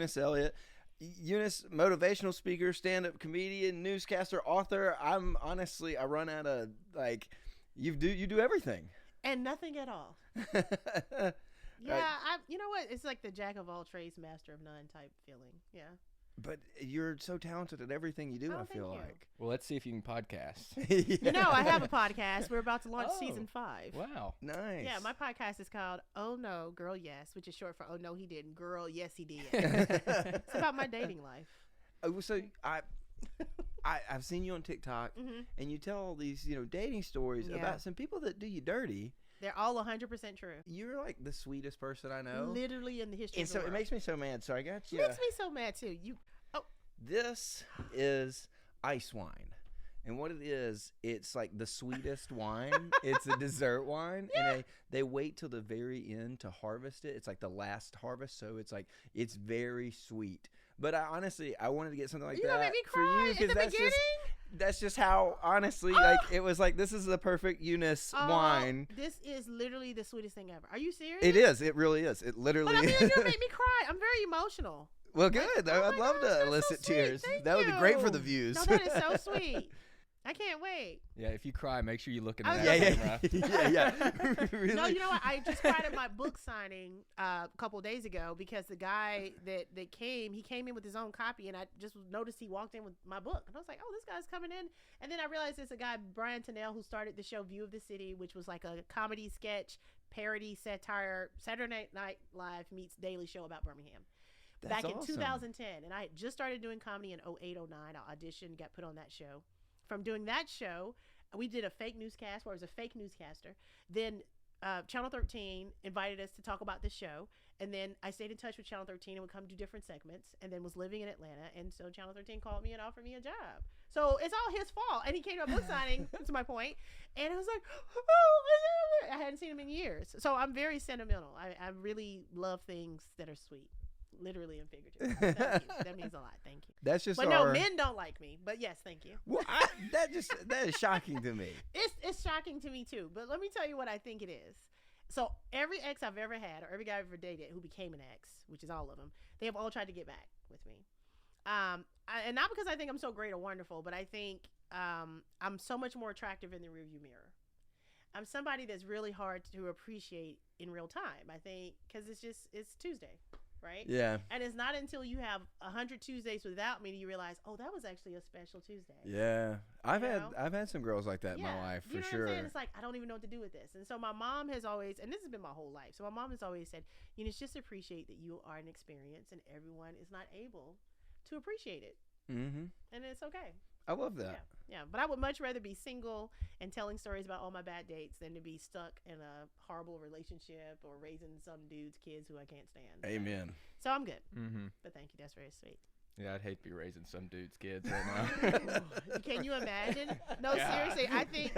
Eunice Elliott. Eunice, motivational speaker, stand-up comedian, newscaster, author. I run out of, you do everything. And nothing at all. Yeah, you know what? It's like the jack of all trades, master of none type feeling. Yeah. But you're so talented at everything you do, I feel like. Well, let's see if you can podcast. Yeah. You know, I have a podcast. We're about to launch season 5. Wow. Nice. Yeah, my podcast is called Oh No, Girl Yes, which is short for Oh No, He Didn't. Girl, Yes, He Did. It's about my dating life. Oh, so I've seen you on TikTok, and you tell all these, dating stories about some people that do you dirty. They're all 100% true. You're like the sweetest person I know. Literally in the history of the world. And so it makes me so mad. So I got you. It makes me so mad too. This is ice wine. And what it is, it's like the sweetest wine. It's a dessert wine. Yeah. And they wait till the very end to harvest it. It's like the last harvest. So it's very sweet. But I wanted to get something like that. You gonna make me cry for you, in the beginning? That's just how, honestly, it was like, this is the perfect Eunice wine. This is literally the sweetest thing ever. Are you serious? It is. It really is. It literally is. You're going to make me cry. I'm very emotional. Well, good. I'd love to elicit tears. That would be great for the views. No, that is so sweet. I can't wait. Yeah, if you cry, make sure you look in the camera. Yeah. Really? No, you know what? I just cried at my book signing a couple of days ago because the guy that came, he came in with his own copy, and I just noticed he walked in with my book. And I was like, oh, this guy's coming in. And then I realized it's a guy, Brian Tennell, who started the show View of the City, which was like a comedy sketch, parody, satire, Saturday Night Live meets Daily Show about Birmingham. That's back awesome. in 2010. And I had just started doing comedy in 08, 09. I auditioned, got put on that show. From doing that show, we did a fake newscast where I was a fake newscaster. Then Channel 13 invited us to talk about the show. And then I stayed in touch with Channel 13 and would come do different segments, and then was living in Atlanta. And so Channel 13 called me and offered me a job. So it's all his fault. And he came to a book signing, to my point. And I was like, oh, I hadn't seen him in years. So I'm very sentimental. I really love things that are sweet. Literally and figuratively. Thank you. That means a lot. Thank you. That's just. But no, men don't like me. But yes, thank you. Well, that is shocking to me. It's shocking to me too. But let me tell you what I think it is. So every ex I've ever had, or every guy I've ever dated who became an ex, which is all of them, they have all tried to get back with me. And not because I think I'm so great or wonderful, but I think I'm so much more attractive in the rearview mirror. I'm somebody that's really hard to appreciate in real time. I think because it's Tuesday. Right? Yeah. And it's not until you have 100 Tuesdays without me do you realize, oh, that was actually a special Tuesday. Yeah. I've had some girls like that in my life, for sure. What I'm saying? It's like, I don't even know what to do with this. And so my mom has always, and this has been my whole life, so my mom has always said, just appreciate that you are an experience and everyone is not able to appreciate it. Mm-hmm. And it's okay. I love that. Yeah. But I would much rather be single and telling stories about all my bad dates than to be stuck in a horrible relationship or raising some dude's kids who I can't stand. Amen. So I'm good. Mm-hmm. But thank you. That's very sweet. Yeah, I'd hate to be raising some dude's kids right now. Can you imagine? No, seriously. I think,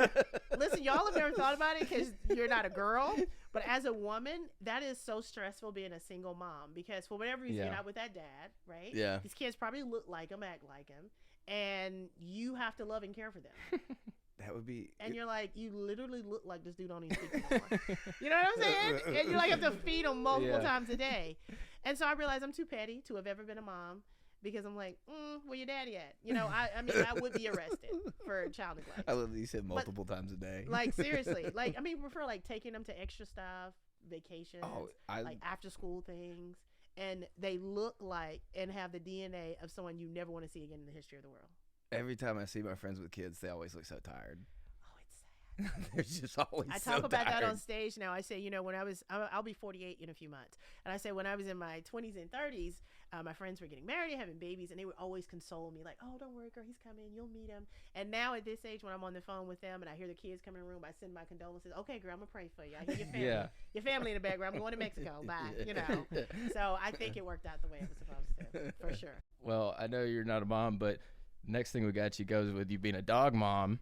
listen, y'all have never thought about it because you're not a girl. But as a woman, that is so stressful being a single mom because for whatever reason, you're not with that dad, right? Yeah. These kids probably look like him, act like him. And you have to love and care for them. That would be. And you're like, you literally look like this dude don't even speak anymore. You know what I'm saying? And you like have to feed him multiple times a day. And so I realized I'm too petty to have ever been a mom because I'm like, where your daddy at? I mean, I would be arrested for child neglect. I love that you said multiple times a day. Like seriously, like I mean, for like taking them to extra stuff, vacations, like after school things. And they look like and have the DNA of someone you never want to see again in the history of the world. Every time I see my friends with kids, they always look so tired. Oh, it's sad. They're just always so tired. I talk about that on stage now. I say, when I'll be 48 in a few months. And I say when I was in my 20s and 30s, my friends were getting married, having babies, and they would always console me like, oh, don't worry, girl, he's coming. You'll meet him. And now at this age, when I'm on the phone with them and I hear the kids come in the room, I send my condolences. Okay, girl, I'm going to pray for you. I hear your family. Your family in the background. I'm going to Mexico. Bye. So I think it worked out the way it was supposed to, for sure. Well, I know you're not a mom, but next thing we got you goes with you being a dog mom.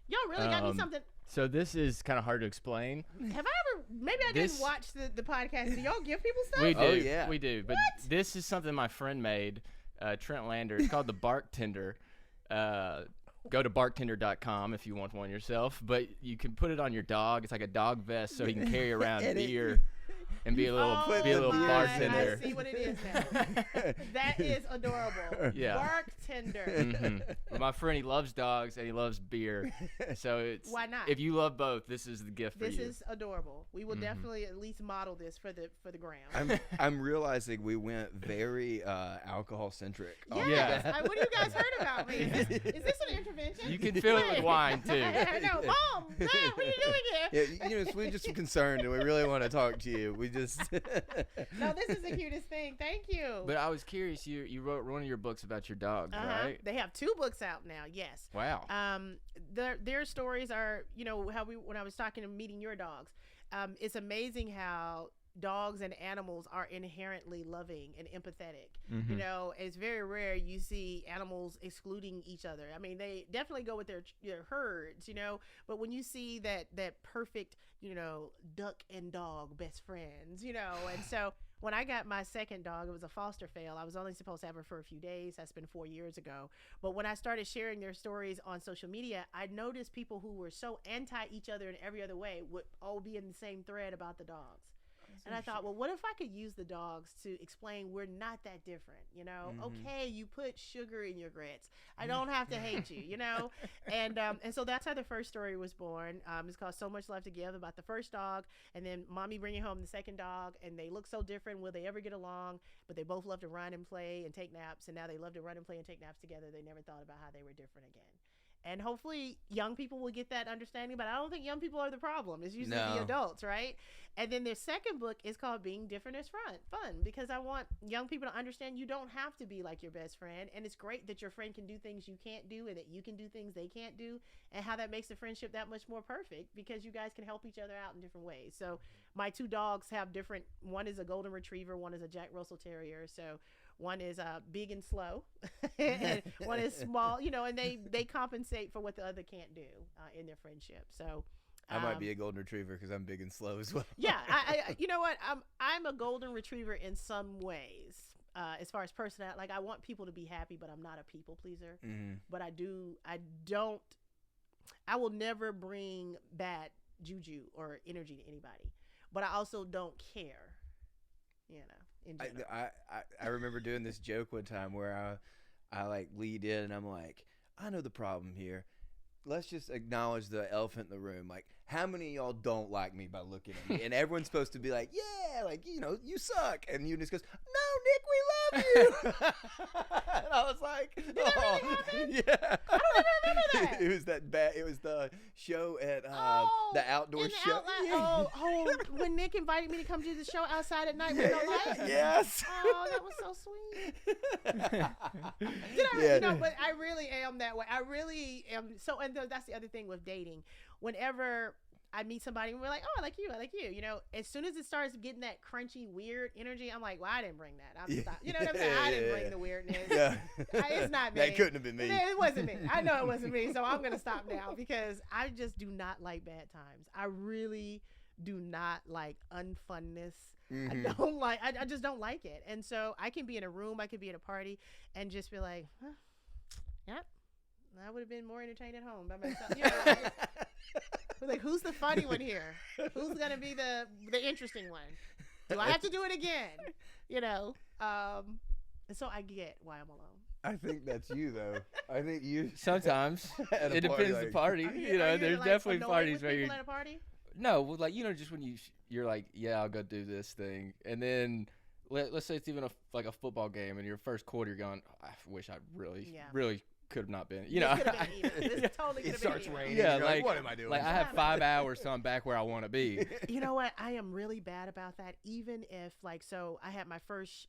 Y'all really got me something. So this is kind of hard to explain. Have I ever? Maybe I didn't watch the podcast. Do y'all give people stuff? We do. Oh, yeah. We do. But this is something my friend made, Trent Lander. It's called the Bark Tender. Go to barktender.com if you want one yourself. But you can put it on your dog. It's like a dog vest so he can carry around beer. and be a little Oh my, bartender. I see what it is now. That is adorable. Yeah. Bartender. Well, my friend, he loves dogs and he loves beer, so it's Why not? if you love both, this is the gift for This you. is adorable. We will definitely at least model this for the gram. I'm realizing we went very alcohol centric. Yes. Yeah. What do you guys heard about me? Is this an intervention? You can fill it with wine too. I know. Mom, Dad, what are you doing here? Yeah, you know, we're just concerned and we really want to talk to you. We just No, this is the cutest thing. Thank you. But I was curious. You wrote one of your books about your dogs, right? They have 2 books out now. Yes. Wow. Their stories are, when I was talking to meeting your dogs, it's amazing how dogs and animals are inherently loving and empathetic. Mhm. It's very rare you see animals excluding each other. I mean, they definitely go with their herds, but when you see that perfect, duck and dog best friends, and so when I got my second dog, it was a foster fail. I was only supposed to have her for a few days. That's been 4 years ago. But when I started sharing their stories on social media, I noticed people who were so anti each other in every other way would all be in the same thread about the dogs. And I thought, well, what if I could use the dogs to explain we're not that different, Okay, you put sugar in your grits. I don't have to hate you, And so that's how the first story was born. It's called So Much Love to Give, about the first dog, and then mommy bringing home the second dog, and they look so different. Will they ever get along? But they both love to run and play and take naps, and now they love to run and play and take naps together. They never thought about how they were different again. And hopefully young people will get that understanding, but I don't think young people are the problem. It's usually the adults, right? And then their second book is called Being Different is Fun, because I want young people to understand you don't have to be like your best friend. And it's great that your friend can do things you can't do and that you can do things they can't do, and how that makes the friendship that much more perfect because you guys can help each other out in different ways. So my 2 dogs have different, one is a golden retriever, one is a Jack Russell Terrier. So one is big and slow, and one is small, and they compensate for what the other can't do in their friendship. So I might be a golden retriever because I'm big and slow as well. Yeah, I you know what? I'm a golden retriever in some ways. As far as personality, like I want people to be happy, but I'm not a people pleaser. Mm-hmm. But I will never bring bad juju or energy to anybody. But I also don't care, in general. I remember doing this joke one time where I like lead in and I'm like, I know the problem here. Let's just acknowledge the elephant in the room. Like, how many of y'all don't like me by looking at me? And everyone's supposed to be like, yeah, like, you suck. And Eunice goes, no, Nick, we love you. And I was like, Did that really happen? Yeah. I don't even remember that. It was that bad. It was the show at the outdoor in the show. When Nick invited me to come do the show outside at night with no lights. Yes. Oh, that was so sweet. But I really am that way. I really am. So, and that's the other thing with dating. Whenever I meet somebody and we're like, oh, I like you. As soon as it starts getting that crunchy, weird energy, I'm like, well, I didn't bring that. I'm stop. You know what I'm saying? I didn't bring the weirdness. Yeah. It's not me. That couldn't have been me. It wasn't me. I know it wasn't me. So I'm going to stop now because I just do not like bad times. I really do not like unfunness. Mm-hmm. I just don't like it. And so I can be in a room, I could be at a party and just be like, yeah, I would have been more entertained at home by myself. Like, who's the funny one here? Who's gonna be the interesting one? Do I have to do it again? And so I get why I'm alone. I think that's you, though. I think you. Sometimes at a it depends party, the party. Are you There's definitely annoyed parties with where people you're at a party? no, well, like just when you're like, yeah, I'll go do this thing, and then let's say it's even a football game, and your first quarter, you're going, I wish I really could have not been. This totally could It have starts been. raining. Yeah, You're like what am I doing? Like I have 5 hours, so I'm back where I want to be. You know what? I am really bad about that. Even if so I had my first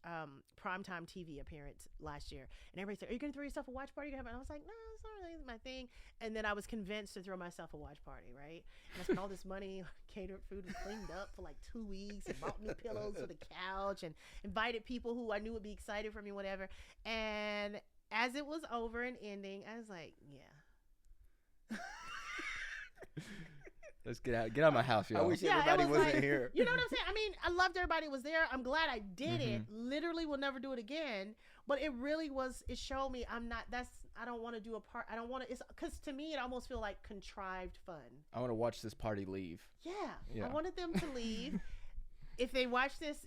primetime TV appearance last year, and everybody said, "Are you going to throw yourself a watch party?" And I was like, "No, it's not really my thing." And then I was convinced to throw myself a watch party, right? And I spent all this money, catered food, and cleaned up for like 2 weeks, and bought new pillows for the couch, and invited people who I knew would be excited for me, whatever. And as it was over and ending, I was like, yeah. Let's get out of my house, y'all. I wish Yeah, it everybody was wasn't like- here. You know what I'm saying? I mean, I loved everybody was there. I'm glad I did it. Literally will never do it again. But it really was, it showed me I don't want to do a part. I don't want to, because to me, it almost feel like contrived fun. I want to watch this party leave. Yeah. Yeah. I wanted them to leave. if they watch this,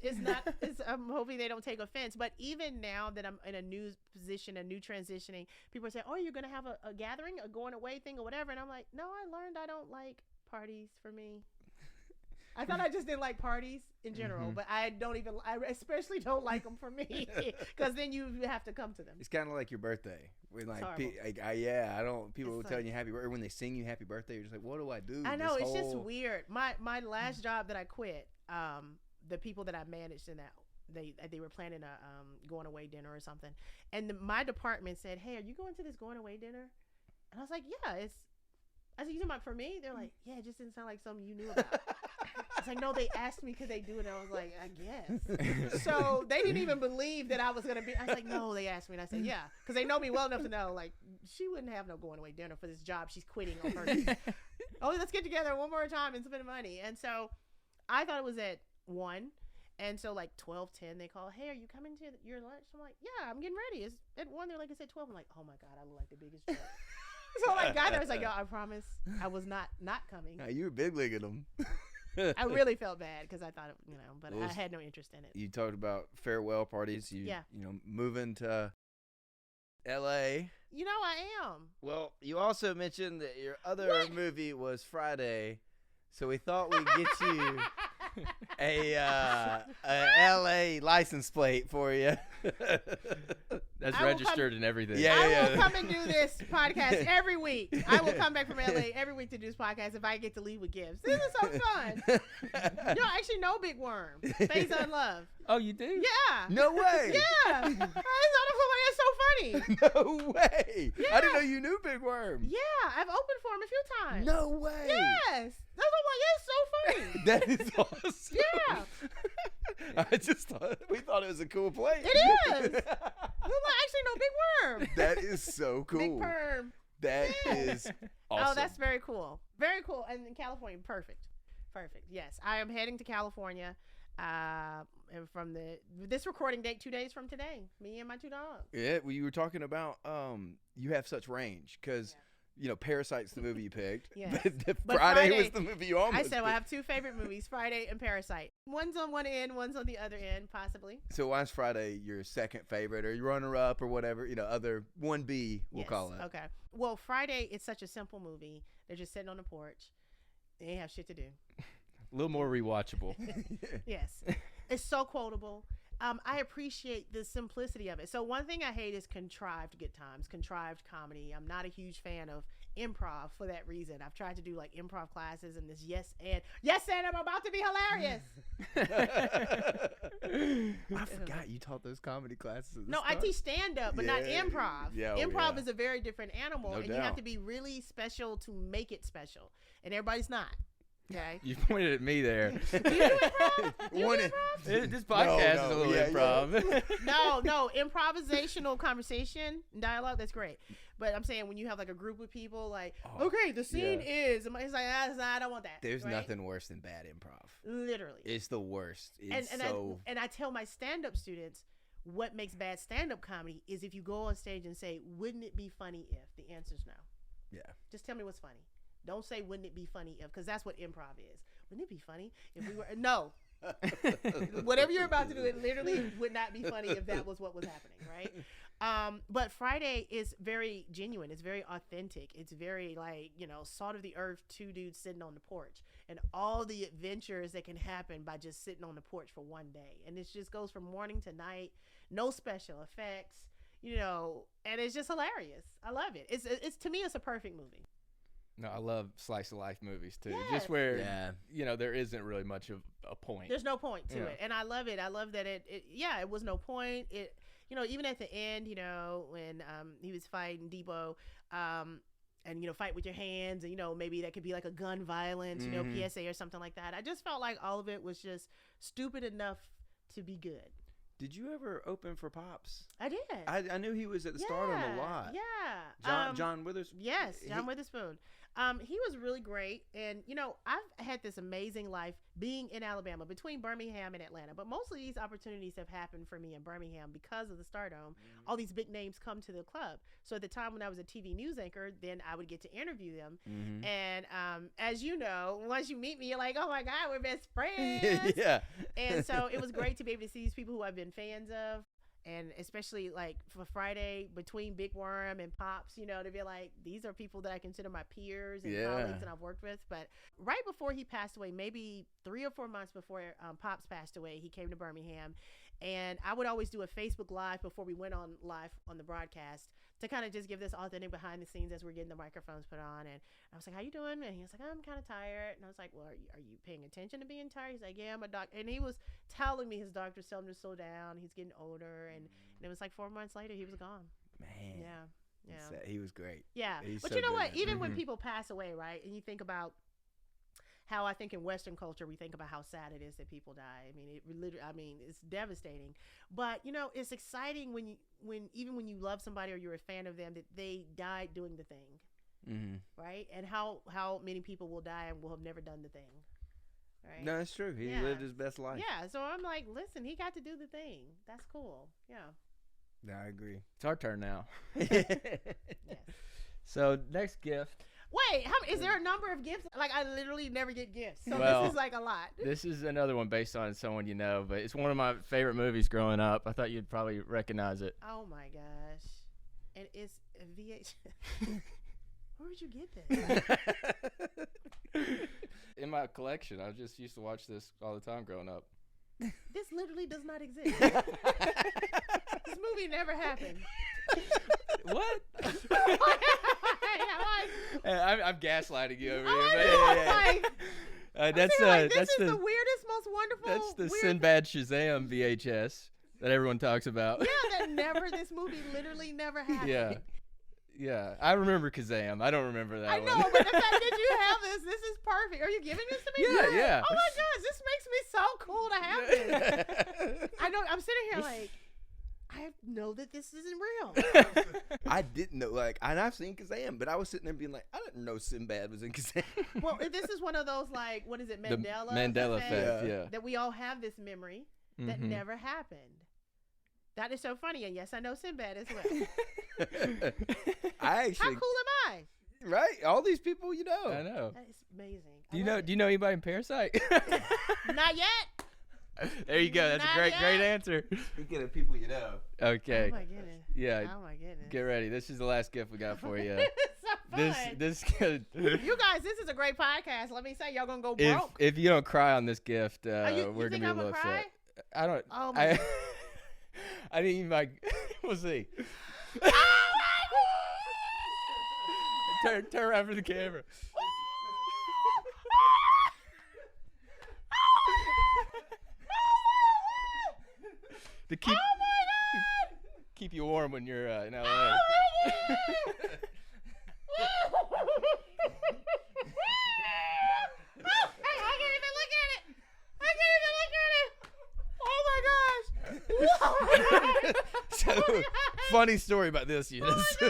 I'm hoping they don't take offense. But even now that I'm in a new position, a new transitioning, people say, "Oh, you're gonna have a gathering, a going away thing, or whatever." And I'm like, "No, I learned I don't like parties for me." I thought I just didn't like parties in general, but I especially don't like them for me because then you have to come to them. It's kind of like your birthday. When like, I don't. People will tell you happy birthday, or when they sing you happy birthday, you're just like, what do I do? I know it's just weird. My last job that I quit, the people that I managed in that they were planning a going away dinner or something, and my department said, "Hey, are you going to this going away dinner?" And I was like, "Yeah, it's." I said, "You talking about for me?" They're like, "Yeah, it just didn't sound like something you knew about." It's like, no, they asked me could they do it. And I was like, I guess. So they didn't even believe that I was going to be. I was like, no, they asked me. And I said, yeah. Because they know me well enough to know, like, she wouldn't have no going away dinner for this job she's quitting on purpose. Oh, let's get together one more time and spend money. And so I thought it was at 1. And so like 12:10, they call, hey, are you coming to your lunch? I'm like, yeah, I'm getting ready. It's at 1. They're like, it's at 12. I'm like, oh my God, I look like the biggest jerk. So I got there. I was like, yo, I promise I was not coming. Nah, you were big leaguing them. I really felt bad because I thought, but I had no interest in it. You talked about farewell parties. Moving to L.A. I am. Well, you also mentioned that your other movie was Friday, so we thought we'd get you a L.A. license plate for you. That's registered and everything. Yeah. I will come and do this podcast every week. I will come back from LA every week to do this podcast if I get to leave with gifts. This is so fun. You actually know Big Worm. Phase on Love. Oh, you do? Yeah. No way. Yeah. I thought it's so funny. No way. Yeah. I didn't know you knew Big Worm. Yeah, I've opened for him a few times. No way. Yes. That's why it's so funny. That is awesome. Yeah. I just thought we thought it was a cool plate. It is. I actually know Big Worm. That is so cool. Big Perm. That is awesome. Oh, that's very cool. Very cool. And in California, perfect. Yes, I am heading to California. And from this recording date, 2 days from today, me and my 2 dogs. Yeah, well, you were talking about you have such range because Parasite's the movie you picked. Yeah. But Friday was the movie you almost I said, picked. well, I have 2 favorite movies, Friday and Parasite. One's on one end, one's on the other end, possibly. So why is Friday your second favorite or your runner-up or whatever, other 1B, we'll call it. Okay. Well, Friday, it's such a simple movie. They're just sitting on the porch. They ain't have shit to do. A little more rewatchable. Yes. It's so quotable. I appreciate the simplicity of it. So one thing I hate is contrived good times, contrived comedy. I'm not a huge fan of improv for that reason. I've tried to do like improv classes and this yes and I'm about to be hilarious. I forgot you taught those comedy classes. No, I teach stand-up, but not improv. Yeah, improv is a very different animal, and doubt. you have to be really special to make it special, and everybody's not. Okay. You pointed at me there. You do improv? This podcast is a little improv. No, improvisational conversation, dialogue, that's great. But I'm saying when you have like a group of people, like, okay, the scene is, it's like, I don't want that. There's nothing worse than bad improv. Literally. It's the worst. And I tell my stand-up students, what makes bad stand-up comedy is if you go on stage and say, wouldn't it be funny if? The answer's no. Yeah. Just tell me what's funny. Don't say, wouldn't it be funny if, because that's what improv is. Wouldn't it be funny if we were, no. Whatever you're about to do, it literally would not be funny if that was what was happening, right? But Friday is very genuine. It's very authentic. It's very like, salt of the earth, 2 dudes sitting on the porch and all the adventures that can happen by just sitting on the porch for one day. And it just goes from morning to night, no special effects, and it's just hilarious. I love it. It's to me, it's a perfect movie. No, I love slice of life movies too. Yes. Just where there isn't really much of a point. There's no point to it, and I love it. I love that it was no point. It even at the end, when he was fighting Debo, and fight with your hands, and maybe that could be like a gun violence, PSA or something like that. I just felt like all of it was just stupid enough to be good. Did you ever open for Pops? I did. I knew he was at the start of a lot. Yeah. John Witherspoon? Yes, John Witherspoon. He was really great. And, I've had this amazing life being in Alabama between Birmingham and Atlanta. But most of these opportunities have happened for me in Birmingham because of the Stardome. All these big names come to the club. So at the time when I was a TV news anchor, then I would get to interview them. And as you know, once you meet me, you're like, oh my God, we're best friends. Yeah. And so it was great to be able to see these people who I've been fans of. And especially like for Friday between Big Worm and Pops, to be like, these are people that I consider my peers and colleagues that I've worked with. But right before he passed away, maybe 3 or 4 months before Pops passed away, he came to Birmingham. And I would always do a Facebook Live before we went on live on the broadcast to kind of just give this authentic behind the scenes as we're getting the microphones put on. And I was like, how you doing? And he was like, I'm kind of tired. And I was like, well, are you paying attention to being tired? He's like, yeah, I'm a doctor. And he was telling me his doctor's telling him to slow down. He's getting older. And it was like 4 months later, he was gone. Man. Yeah. He was great. Yeah. He's But so you know good, what? man. Even when people pass away, right? And you think about how I think in Western culture, we think about how sad it is that people die. I mean, it's devastating, but it's exciting when you love somebody or you're a fan of them that they died doing the thing, right? And how many people will die and will have never done the thing, right? No, it's true. He lived his best life. Yeah. So I'm like, listen, he got to do the thing. That's cool. Yeah. Yeah, I agree. It's our turn now. Yes. So next gift. Wait, is there a number of gifts? Like, I literally never get gifts, so Well, this is like a lot. This is another one based on someone you know, but it's one of my favorite movies growing up. I thought you'd probably recognize it. Oh my gosh. And it's a VHS. Where would you get this? In my collection, I just used to watch this all the time growing up. This literally does not exist. This movie never happened. What? I'm gaslighting you over here. But this is the weirdest, most wonderful. That's the Sinbad Shazam VHS that everyone talks about. Yeah, this movie literally never happened. Yeah. I remember Kazam. I don't remember that one. I know, but the fact that you have this is perfect. Are you giving this to me? Yeah. Oh my gosh, this makes me so cool to have this. I know. I'm sitting here like, I know that this isn't real. I didn't know, and I've seen Kazam, but I was sitting there being like, I didn't know Sinbad was in Kazam. Well, this is one of those, like, what is it, Mandela? The Mandela effect, yeah. That we all have this memory that never happened. That is so funny, and yes, I know Sinbad as well. How cool am I? Right? All these people you know. I know. That is amazing. Do you know anybody in Parasite? Not yet. There you go. That's a great answer. Speaking of people you know. Okay. Oh my goodness. Yeah. Oh my goodness. Get ready. This is the last gift we got for you. It's so fun. This You guys, this is a great podcast. Let me say, y'all gonna go broke. If you don't cry on this gift, you we're think gonna be a little cry? upset. I don't. Oh my God. I didn't even like. We'll see. Turn around for the camera. To keep you warm when you're in LA. Oh I can't even look at it. Oh my gosh. So, funny story about this, Eunice. I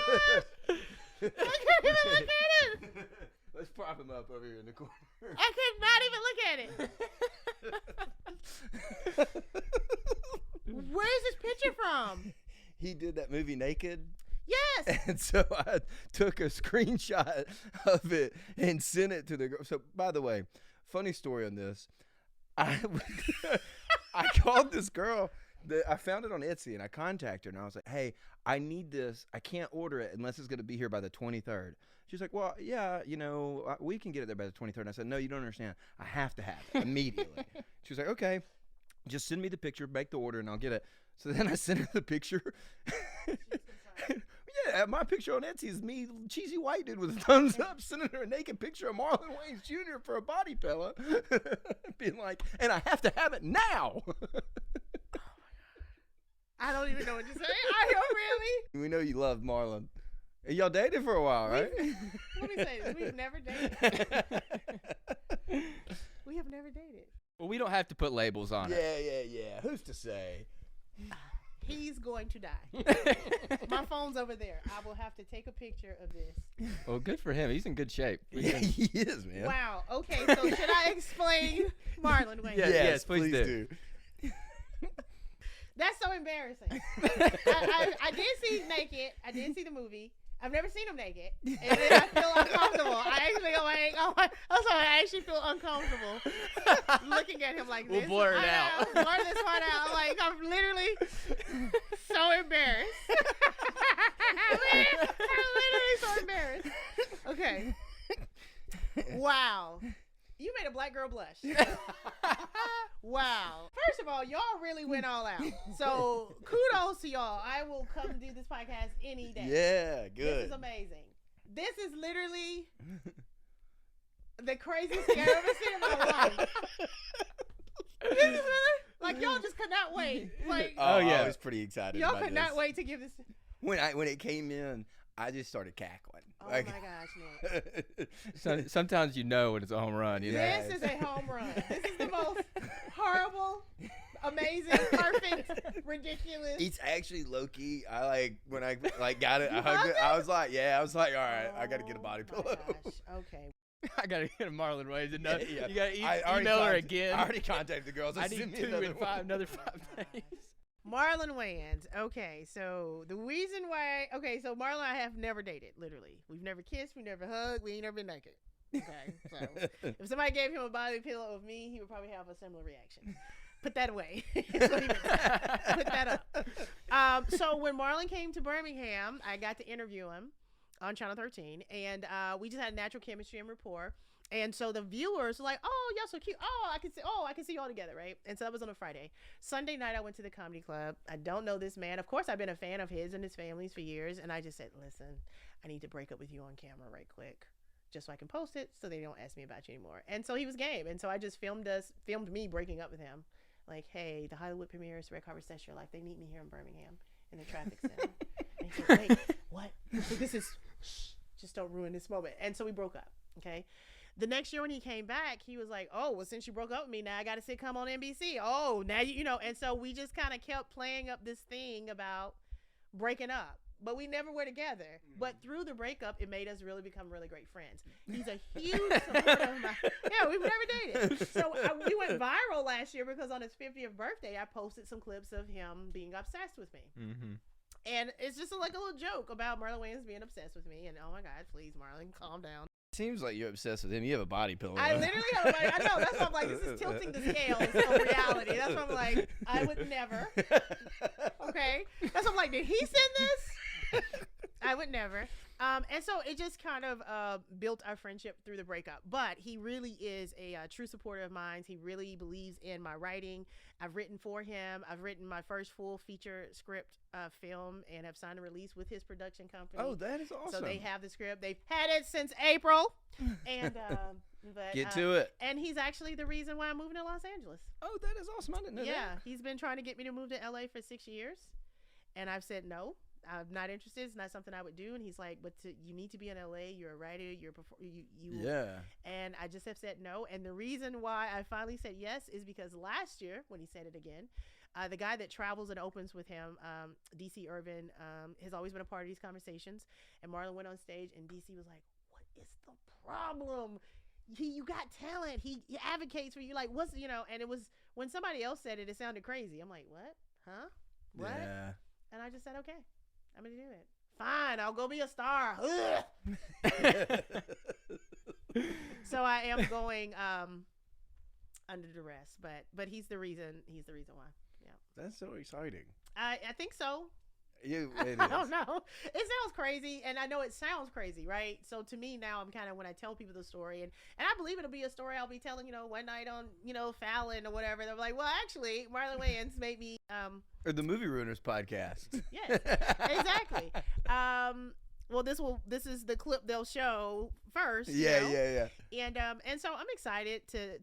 can't even look at it. Let's prop him up over here in the corner. I could not even look at it. Where's this picture from? He did that movie Naked. Yes. And so I took a screenshot of it and sent it to the girl. So, by the way, funny story on this. I called this girl. I found it on Etsy, and I contacted her, and I was like, hey, I need this. I can't order it unless it's going to be here by the 23rd. She's like, well, yeah, we can get it there by the 23rd. And I said, no, you don't understand. I have to have it immediately. She was like, okay, just send me the picture, make the order, and I'll get it. So then I sent her the picture. Yeah, my picture on Etsy is me, cheesy white dude with a thumbs up, sending her a naked picture of Marlon Wayans Jr. for a body pillow. Being like, and I have to have it now. I don't even know what to say. I don't really. We know you love Marlon. Y'all dated for a while, right? Let me say this. We've never dated. We have never dated. Well, we don't have to put labels on it. Yeah. Who's to say? He's going to die. My phone's over there. I will have to take a picture of this. Well, good for him. He's in good shape. Yeah, he is, man. Wow. Okay, so should I explain Marlon Wayans? Yes, please do. That's so embarrassing. I did see Naked. I did see the movie. I've never seen him naked, and then I feel uncomfortable. I actually feel uncomfortable looking at him like this. We'll blur it out. Blur this part out. Like, I'm literally so embarrassed. I'm literally so embarrassed. Okay. Wow. You made a black girl blush. Wow. First of all, y'all really went all out. So kudos to y'all. I will come do this podcast any day. Yeah, good. This is amazing. This is literally the craziest scare I've ever seen in my life. This is really, like, y'all just could not wait. Like, I was pretty excited. Y'all about could this. not wait to give this. When it came in, I just started cackling. Oh my gosh, Nick. Sometimes you know when it's a home run. You know? This is a home run. This is the most horrible, amazing, perfect, ridiculous. It's actually low-key. When I got it, I hugged it. I was like, all right, I got to get a body pillow. Gosh. Okay. I gotta get a Marlon Wayans. Yeah. You gotta email her again. I already contacted the girls. I need another 5 days. Marlon Wayans. Okay, so the reason why. Okay, so Marlon and I have never dated. Literally, we've never kissed. We never hugged. We ain't never been naked. Okay, so if somebody gave him a body pillow of me, he would probably have a similar reaction. Put that away. That's what he would say. Put that up. So when Marlon came to Birmingham, I got to interview him on Channel 13, and we just had natural chemistry and rapport. And so the viewers were like, "Oh, y'all so cute. Oh, I can see you all together, right?" And so that was on a Friday. Sunday night, I went to the comedy club. I don't know this man. Of course, I've been a fan of his and his family's for years. And I just said, "Listen, I need to break up with you on camera right quick, just so I can post it, so they don't ask me about you anymore." And so he was game. And so I just filmed me breaking up with him. Like, "Hey, the Hollywood premieres, Red Carpet Session, like, they need me here in Birmingham in the traffic center." And he said, "Wait, what?" So this is, just don't ruin this moment. And so we broke up. Okay. The next year when he came back, he was like, "Oh, well, since you broke up with me, now I got a sitcom on NBC. Oh, now you know." And so we just kind of kept playing up this thing about breaking up, but we never were together. But through the breakup, it made us really become really great friends. He's a huge supporter of my. Yeah, we've never dated. So we went viral last year because on his 50th birthday, I posted some clips of him being obsessed with me. Mm-hmm. And it's just like a little joke about Marlon Wayans being obsessed with me. And oh my God, please, Marlon, calm down. Seems like you're obsessed with him. You have a body pillow. I literally have a body. I know. That's why I'm like, this is tilting the scales of reality. That's why I'm like, I would never. Okay. That's why I'm like, did he send this? I would never. And so it just kind of built our friendship through the breakup. But he really is a true supporter of mine. He really believes in my writing. I've written for him. I've written my first full feature script film and have signed a release with his production company. Oh, that is awesome. So they have the script. They've had it since April. And but get to it. And he's actually the reason why I'm moving to Los Angeles. Oh, that is awesome. I didn't know that. Yeah, he's been trying to get me to move to LA for 6 years. And I've said no. I'm not interested. It's not something I would do. And he's like, "But you need to be in LA. You're a writer. You're you." Yeah. And I just have said no. And the reason why I finally said yes is because last year, when he said it again, the guy that travels and opens with him, DC Irvin, has always been a part of these conversations. And Marlon went on stage, and DC was like, "What is the problem? You got talent. He advocates for you. Like, what's And it was when somebody else said it, it sounded crazy. I'm like, what? Huh? What? Yeah. And I just said, okay. I'm gonna do it. Fine, I'll go be a star. So I am going under duress, but he's the reason why. Yeah. That's so exciting. I think so. It I don't know. It sounds crazy, and I know it sounds crazy, right? So to me now, I'm kind of when I tell people the story, and I believe it'll be a story I'll be telling, one night on, Fallon or whatever. They're like, well, actually, Marlon Wayans made me. Or the Movie Ruiners podcast. Yes, exactly. Well, this is the clip they'll show first. Yeah. And so I'm excited to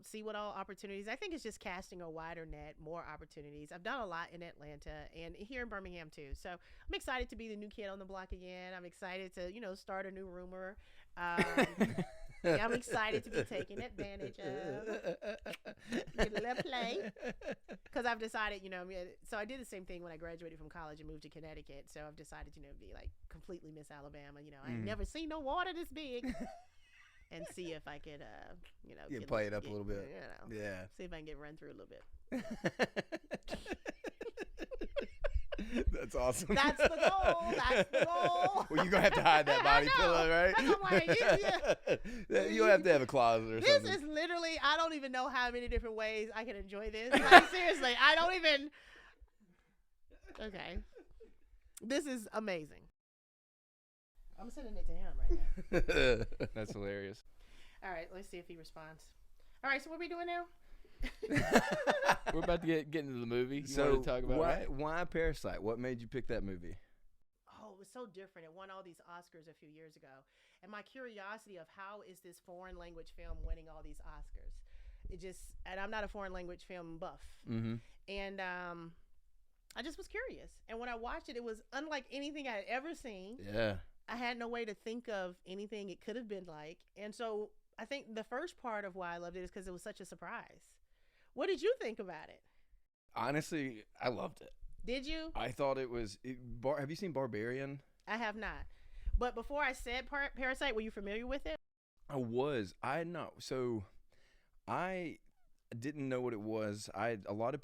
see what all opportunities. I think it's just casting a wider net, more opportunities. I've done a lot in Atlanta and here in Birmingham too. So I'm excited to be the new kid on the block again. I'm excited to start a new rumor. I'm excited to be taken advantage of. Get a little play. Because I've decided, so I did the same thing when I graduated from college and moved to Connecticut. So I've decided, to be like completely Miss Alabama. I ain't never seen no water this big. And see if I could, play it up a little bit. Yeah. See if I can get run through a little bit. That's awesome. That's the goal. Well, you're going to have to hide that body pillow, right? I'm like, You'll have to have a closet or something. This is literally, I don't even know how many different ways I can enjoy this. Like, seriously, I don't even. Okay. This is amazing. I'm sending it to him right now. That's hilarious. All right, let's see if he responds. All right, so what are we doing now? We're about to get into the movie. You So want to talk about why Parasite? What made you pick that movie? Oh, it was so different. It won all these Oscars a few years ago. And my curiosity of how is this foreign language film winning all these Oscars? And I'm not a foreign language film buff. Mm-hmm. And I just was curious. And when I watched it, it was unlike anything I had ever seen. Yeah. I had no way to think of anything it could have been like. And so I think the first part of why I loved it is because it was such a surprise. What did you think about it? Honestly, I loved it. Did you? I thought it was... have you seen Barbarian? I have not. But before I said Parasite, were you familiar with it? I was. I had not. So I didn't know what it was.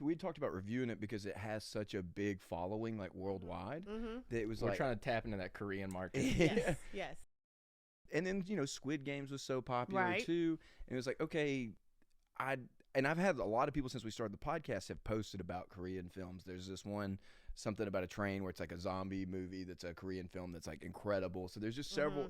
We talked about reviewing it because it has such a big following, like worldwide. Mm-hmm. That it was We're like trying to tap into that Korean market. Yes, yes. And then Squid Games was so popular Right. too, and it was like, okay, I've had a lot of people since we started the podcast have posted about Korean films. There's this one, something about a train where it's like a zombie movie that's a Korean film that's like incredible. So there's just several.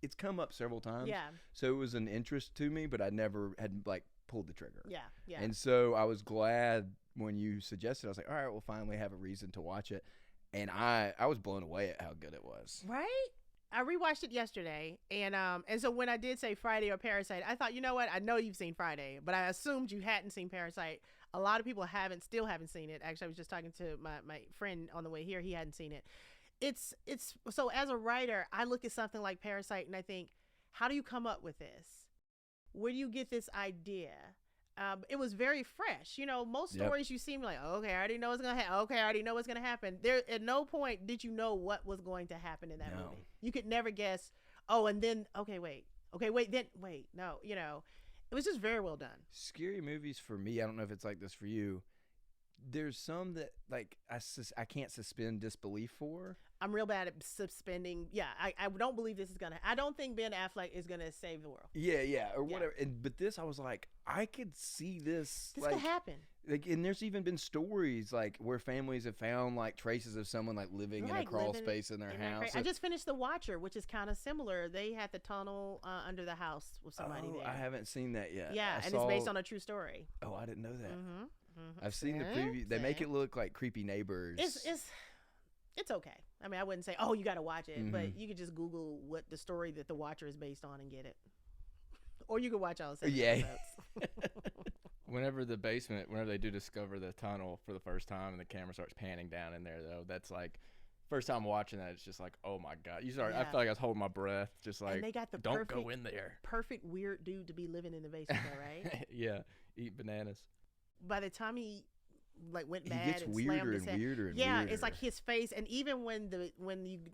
It's come up several times. Yeah. So it was an interest to me, but I never had like pulled the trigger. Yeah, yeah. And so I was glad when you suggested. I was like, all right, we'll finally have a reason to watch it. And I was blown away at how good it was. Right? I rewatched it yesterday, and so when I did say Friday or Parasite, I thought, you know what? I know you've seen Friday, but I assumed you hadn't seen Parasite. A lot of people still haven't seen it. Actually, I was just talking to my friend on the way here. He hadn't seen it. It's so as a writer, I look at something like Parasite and I think, how do you come up with this? Where do you get this idea? It was very fresh. Most stories you see, like, okay, I already know what's going to happen. Okay, I already know what's going to happen. There, at no point did you know what was going to happen in that movie. You could never guess, and then, no, it was just very well done. Scary movies for me, I don't know if it's like this for you. There's some that like I can't suspend disbelief for. I'm real bad at suspending. Yeah, I don't believe this is gonna. I don't think Ben Affleck is gonna save the world. Yeah, or whatever. But this, I was like, I could see this. This could happen. Like, and there's even been stories like where families have found like traces of someone like living in a crawl space in their house. I just finished The Watcher, which is kind of similar. They had the tunnel under the house with somebody there. I haven't seen that yet. Yeah, it's based on a true story. Oh, I didn't know that. Mm-hmm. Mm-hmm. I've seen the preview. They make it look like creepy neighbors. It's okay. I mean, I wouldn't say, you got to watch it, but you could just Google what the story that The Watcher is based on and get it. Or you could watch all 7 episodes. Whenever they do discover the tunnel for the first time and the camera starts panning down in there, though, that's like, first time watching that, it's just like, oh my God. I feel like I was holding my breath, just like, and they got the don't go in there. Perfect weird dude to be living in the basement, though, right? Yeah, eat bananas. By the time he went mad, he gets and weirder and weirder and yeah, weirder. It's like his face, and even when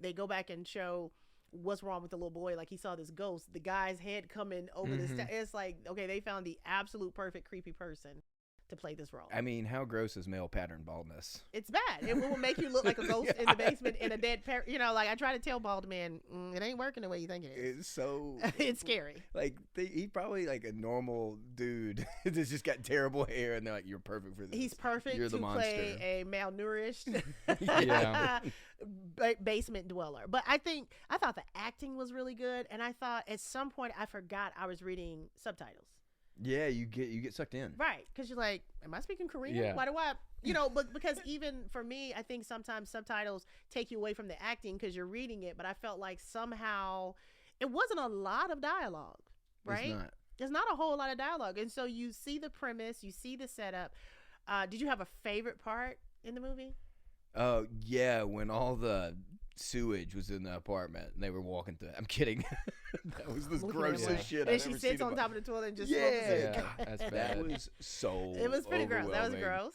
they go back and show what's wrong with the little boy, like he saw this ghost, the guy's head coming over it's like, okay, they found the absolute perfect creepy person to play this role. I mean, how gross is male pattern baldness? It's bad. It will make you look like a ghost in the basement in a dead parent. Like I try to tell bald men, it ain't working the way you think it is. It's so... it's scary. Like, he probably like a normal dude that's just got terrible hair, and they're like, you're perfect for this. He's perfect You're the to monster. play a malnourished Yeah. basement dweller. But I thought the acting was really good, and I thought at some point I forgot I was reading subtitles. Yeah, you get sucked in. Right, because you're like, am I speaking Korean? Yeah. Why do I, but because even for me, I think sometimes subtitles take you away from the acting because you're reading it, but I felt like somehow it wasn't a lot of dialogue, right? It's not. There's not a whole lot of dialogue. And so you see the premise, you see the setup. Did you have a favorite part in the movie? Oh, yeah, when all the sewage was in the apartment and they were walking through it. I'm kidding. That was the Looking at grossest what? shit And I've she ever sits seen. on top of the toilet and just Yeah, smokes it. Yeah, that's bad. That was so It was pretty gross. That was overwhelming. gross.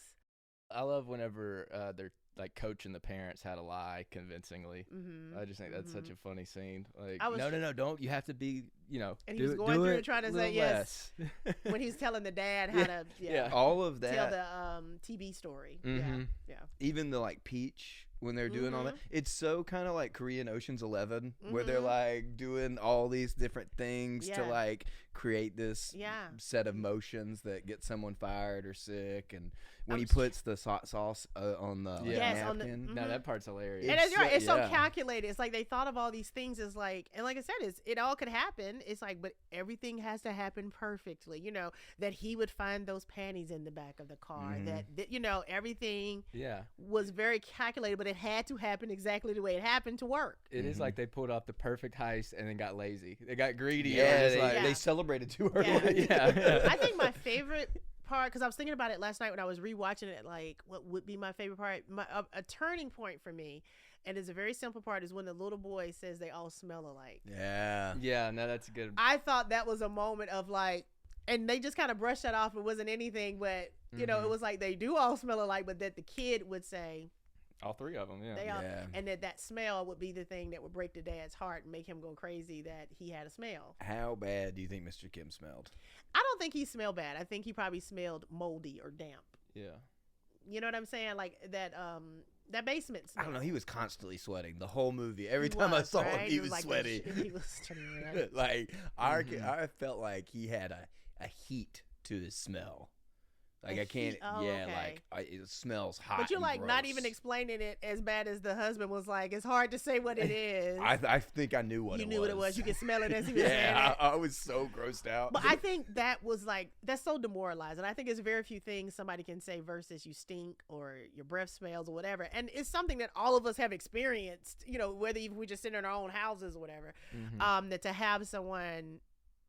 I love whenever they're like coaching the parents how to lie convincingly. Mm-hmm. I just think that's such a funny scene. Like, I was- no, don't. You have to be, And he do was it- going do through it trying to a say little yes. less. When he's telling the dad how to Yeah. All of tell that, the TB story. Mhm. Yeah. even the like peach when they're doing all that, it's so kind of like Korean Ocean's 11, where they're Mhm. like doing all these different things to Yeah. like create this Yeah. set of motions that get someone fired or sick. And when he was- puts the sauce on the like, Yes, on the- napkin, No, that part's hilarious. And It's it's, right, it's so- so yeah. calculated. It's like they thought of all these things as like, and like I said, it all could happen. It's like, but everything has to happen perfectly. That he would find those panties in the back of the car. Mhm. That everything Yeah. was very calculated, but it had to happen exactly the way it happened to work. It is like they pulled off the perfect heist and then got lazy. They got greedy. yeah, and they, was like, Yeah. they celebrated too early. Yeah. I think my favorite part, because I was thinking about it last night when I was rewatching it, like what would be my favorite part? A turning point for me, and it's a very simple part, is when the little boy says they all smell alike. Yeah. Yeah, no, that's good. I thought that was a moment of like, and they just kind of brushed that off. It wasn't anything, but it was like they do all smell alike, but that the kid would say All three of them, yeah. they all, Yeah. and that smell would be the thing that would break the dad's heart and make him go crazy that he had a smell. How bad do you think Mr. Kim smelled? I don't think he smelled bad. I think he probably smelled moldy or damp. Yeah. You know what I'm saying? Like that basement smell. I don't know. He was constantly sweating the whole movie. Every He time I was, saw right? him, he It was like sweaty. He was turning red. Like I felt like he had a heat to his smell. Like A I can't. heat? Oh, yeah, okay. like it smells hot. But you're and like not even gross. explaining it as bad as the husband was. Like it's hard to say what it is. I think I knew what you it knew was. what it was. You could smell it as he was saying Yeah, it. I was so grossed out. But I think that was like, that's so demoralizing. I think there's very few things somebody can say versus you stink or your breath smells or whatever. And it's something that all of us have experienced, whether even we just sit in our own houses or whatever, that to have someone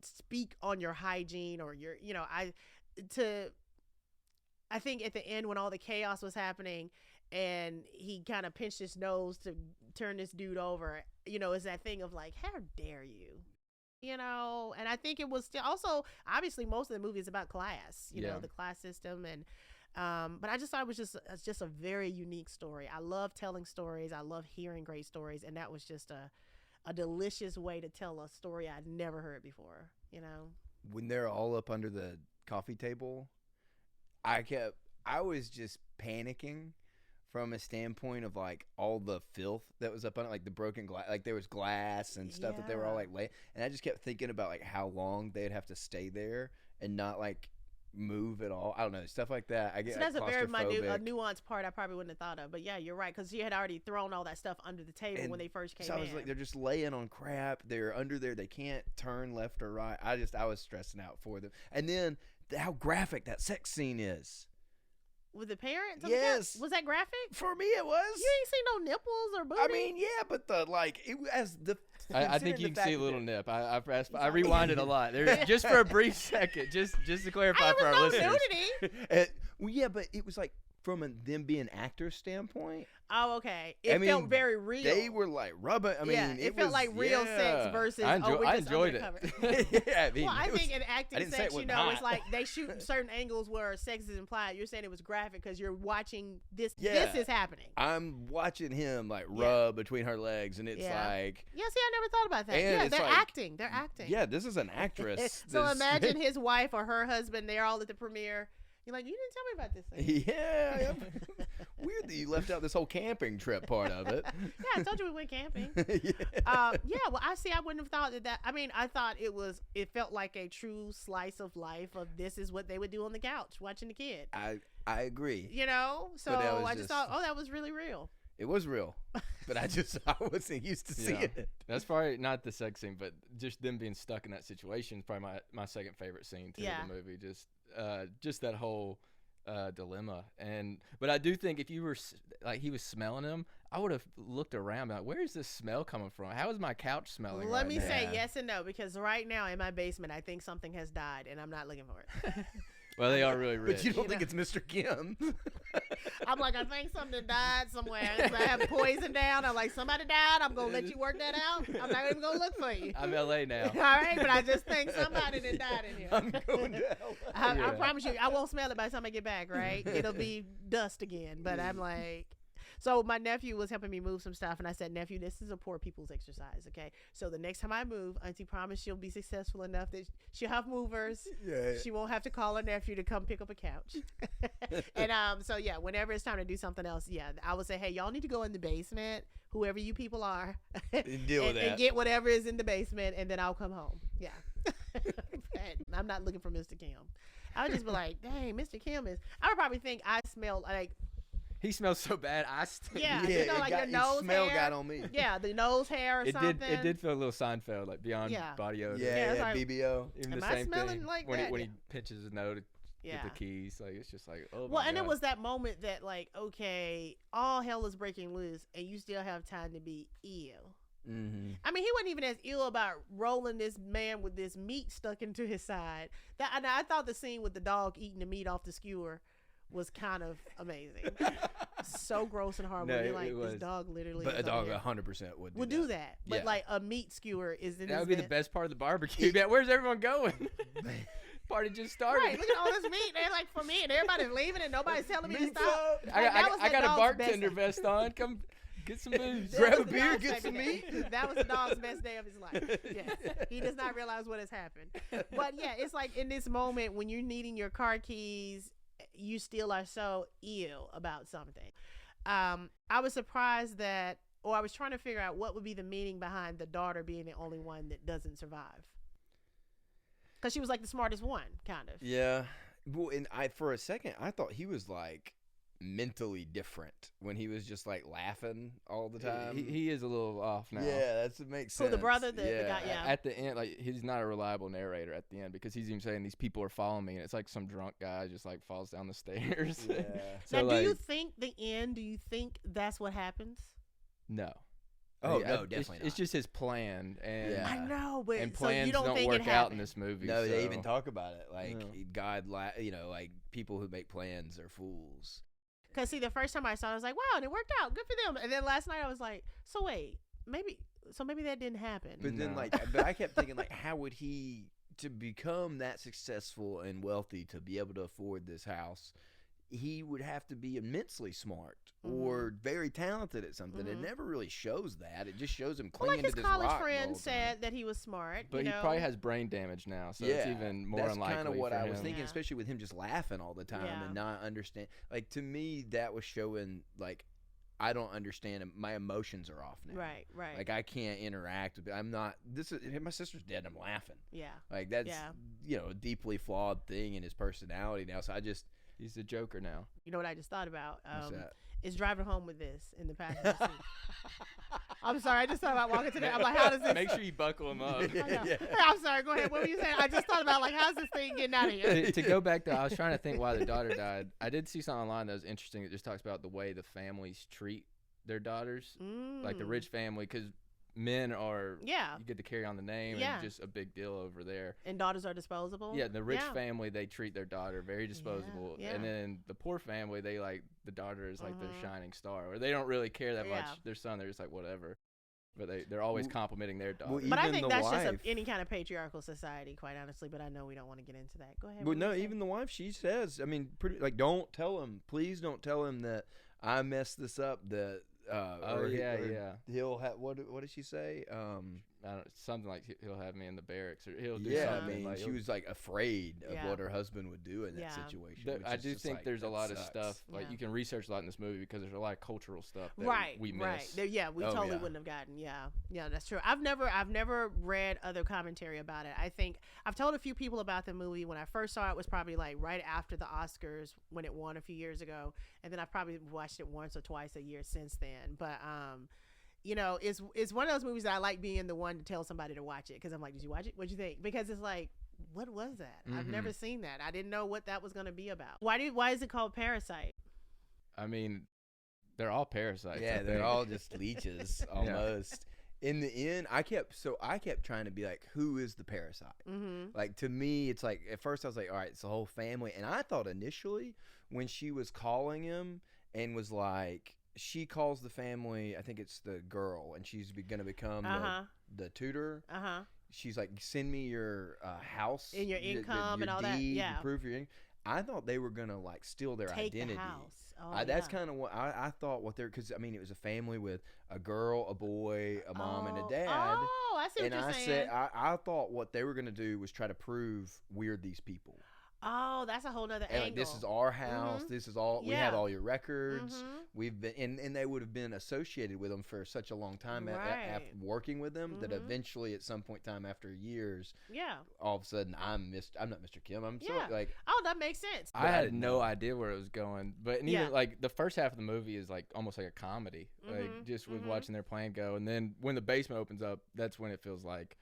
speak on your hygiene or your, I think at the end when all the chaos was happening and he kind of pinched his nose to turn this dude over, it's that thing of like, how dare you? And I think it was still also, obviously most of the movie is about class, the class system. And, but I just thought it's just a very unique story. I love telling stories. I love hearing great stories. And that was just a delicious way to tell a story I'd never heard before, When they're all up under the coffee table, I was just panicking from a standpoint of like all the filth that was up on it, like the broken glass, like there was glass and stuff that they were all like laying, and I just kept thinking about like how long they'd have to stay there and not like move at all. I don't know, stuff like that. I get so that's like, a very minute, claustrophobic. nuanced part I probably wouldn't have thought of. But yeah, you're right, because you had already thrown all that stuff under the table And when they first came so I was in. like, they're just laying on crap. They're under there. They can't turn left or right. I was stressing out for them. And then how graphic that sex scene is. With the parents? Yes. Was that graphic? For me, it was. You ain't seen no nipples or booty? I mean, yeah, but as the. I think you considering the can fact see a that little nip. I saw rewinded a lot. There, just for a brief second, just to clarify There for our was no listeners. nudity. Well, yeah, but it was like from them being actors standpoint. Oh, okay. It I felt mean, very real. They were like rubbing. I mean, yeah, it felt was, like real sex yeah. versus I we're just enjoyed undercover. it. Yeah, I mean, Well, I it was- think in I acting didn't say it sex, was it's not. like they shoot certain angles where sex is implied. You're saying it was graphic because you're watching this. Yeah. This is happening. I'm watching him like Yeah. rub between her legs, and it's Yeah. like, Yeah, see, I never thought about that. And Yeah, it's they're like- acting. They're acting. yeah, this is an actress. So that's- imagine his wife or her husband. They're all at the premiere. You're like, you didn't tell me about this thing. Yeah, weird that you left out this whole camping trip part of it. Yeah, I told you we went camping. Yeah. Yeah, well, I wouldn't have thought that. I mean, I thought it felt like a true slice of life of this is what they would do on the couch watching the kid. I agree. So that was I just just- thought, oh, that was really real. It was real, but I wasn't used to seeing it. That's probably not the sex scene, but just them being stuck in that situation is probably my second favorite scene too Yeah. of the movie. Just that whole dilemma. But I do think if you were like he was smelling him, I would have looked around, like, where is this smell coming from? How is my couch smelling? Let right me now? say Yeah. yes and no, because right now in my basement, I think something has died, and I'm not looking for it. Well, they are really rich. But you don't think it's Mr. Kim. I'm like, I think something died somewhere. So I have poison down. I'm like, somebody died. I'm going to let you work that out. I'm not even going to look for you. I'm LA now. All right, but I just think somebody that died in here. I'm going to LA. I promise you, I won't smell it by the time I get back, right? It'll be dust again. But I'm like, so my nephew was helping me move some stuff, and I said, nephew, this is a poor people's exercise, okay? So the next time I move, Auntie promised she'll be successful enough that she'll have movers. Yeah. She won't have to call her nephew to come pick up a couch. And so yeah, whenever it's time to do something else, yeah, I would say, hey, y'all need to go in the basement, whoever you people are, And deal with that. and get whatever is in the basement, and then I'll come home. Yeah. I'm not looking for Mr. Kim. I would just be like, dang, Mr. Kim is. I would probably think I smell like. He smells so bad. I stink. Yeah, Yeah, you know, like your nose smell hair. got on me. Yeah, the nose hair or It something. did. It did feel a little Seinfeld, like beyond Yeah. body odor. Yeah, it's like, BBO. Even Am the I same smelling thing like when that? he Yeah. pinches his nose to Yeah. get the keys. Like it's just like, oh my Well, and God. it was that moment that like, okay, all hell is breaking loose, and you still have time to be ill. Mm-hmm. I mean, he wasn't even as ill about rolling this man with this meat stuck into his side. And I thought the scene with the dog eating the meat off the skewer was kind of amazing. So gross and horrible. No, You're it like, was. this dog literally But a is dog on here. 100% would do that. But Yeah. like a meat skewer is in That his would be the vent. best part of the barbecue. Man, where's everyone going? Party just started. Right, look at all this meat. They're like, for me, and everybody's leaving, and nobody's telling me to Meat stop. club. I got a dog's bartender best- vest on. Come get some booze. That Grab was a the beer, dog's get some favorite day. That was the dog's best day of his life. Yes. He does not realize what has happened. But yeah, it's like in this moment when you're needing your car keys, you still are so ill about something. I was surprised that, or I was trying to figure out what would be the meaning behind the daughter being the only one that doesn't survive. Because she was like the smartest one, kind of. Yeah. Well, and for a second, I thought he was like mentally different when he was just like laughing all the time. He is a little off now. Yeah, that makes Who, sense. the brother? The guy, yeah. At the end, like he's not a reliable narrator at the end because he's even saying these people are following me, and it's like some drunk guy just like falls down the stairs. Yeah. So Now, like, do you think the end? Do you think that's what happens? no. Oh, Yeah, no, it's- definitely It's not. just his plan, and Yeah. I know, but and so plans you don't don't think work it out happened. in this movie. No, they so- even talk about it. Like, Yeah. God, like, people who make plans are fools. Because see, the first time I saw it, I was like, wow, and it worked out. Good for them. And then last night I was like, so wait, maybe that didn't happen. But then, No. but I kept thinking, like, how would he, to become that successful and wealthy, to be able to afford this house, he would have to be immensely smart or very talented at something. It never really shows that. It just shows him Well, clinging like his to this college rock the friend whole time. said that he was smart. But you he know? probably has brain damage now, so it's even more that's unlikely. kind of what for I was him. thinking, Yeah. especially with him just laughing all the time Yeah. and not understand. Like, to me, that was showing, like, I don't understand. My emotions are off now. Right. Like, I can't interact with. I'm not. My sister's dead. I'm laughing. Yeah. Like, that's Yeah. a deeply flawed thing in his personality now. So I just. He's a joker now. You know what I just thought about? What's that? Is driving home with this in the passenger seat. I'm sorry. I just thought about walking to the. I'm like, how does this? Make sure you buckle him up. I know. Yeah. I'm sorry. Go ahead. What were you saying? I just thought about like, how's this thing getting out of here? To go back to, I was trying to think why the daughter died. I did see something online that was interesting. It just talks about the way the families treat their daughters, like the rich family, because men are, Yeah. you get to carry on the name, Yeah. and just a big deal over there. And daughters are disposable. Yeah, the rich Yeah. family, they treat their daughter very disposable, yeah. and then the poor family, they like the daughter is like their Mhm. shining star, or they don't really care that Yeah. much. Their son, they're just like whatever, but they're always Well- complimenting their daughter. well, But I Even think the that's wife- just any kind of patriarchal society, quite honestly. But I know we don't want to get into that. Go ahead. But what were no, you saying? even the wife, she says, I mean, pretty like, don't tell him, please don't tell him that I messed this up. That he'll have what did she say? I don't, something like he'll have me in the barracks, or he'll do Yeah, I something. mean, like, she he'll- was like afraid of Yeah. what her husband would do in that Yeah. situation. which I is do just think like, there's a that lot of sucks. stuff like Yeah. you can research a lot in this movie because there's a lot of cultural stuff that Right, we miss. right. Yeah, we Oh, totally yeah. wouldn't have gotten. Yeah, that's true. I've never read other commentary about it. I think I've told a few people about the movie. When I first saw it, was probably like right after the Oscars when it won a few years ago, and then I've probably watched it once or twice a year since then. But it's one of those movies that I like being the one to tell somebody to watch it, because I'm like, did you watch it? What'd you think? Because it's like, what was that? I've never seen that. I didn't know what that was going to be about. Why is it called Parasite? I mean, they're all parasites. I Yeah, they're think. all just leeches almost. in the end, I kept trying to be like, who is the parasite? Mm-hmm. Like, to me, it's like, at first I was like, all right, it's the whole family. And I thought initially when she was calling him and was like, she calls the family, I think it's the girl, and she's going to become the tutor. She's like, send me your house. And your income your and all that. deed, Yeah. your proof, your income. I thought they were going to like steal their Take identity. the house. Oh, That's kind of what I thought what they're, because I mean, it was a family with a girl, a boy, a mom, and a dad. Oh, I see what you're saying. I thought what they were going to do was try to prove we're these people. Oh, that's a whole nother And angle. like, this is our house. This is all we have. All your records. Mhm. We've been, and they would have been associated with them for such a long time after working with them that eventually, at some point in time, after years, all of a sudden, I'm not Mr. Kim. I'm so like, oh, that makes sense. I had no idea where it was going, but even like the first half of the movie is like almost like a comedy, like just with watching their plane go, and then when the basement opens up, that's when it feels like,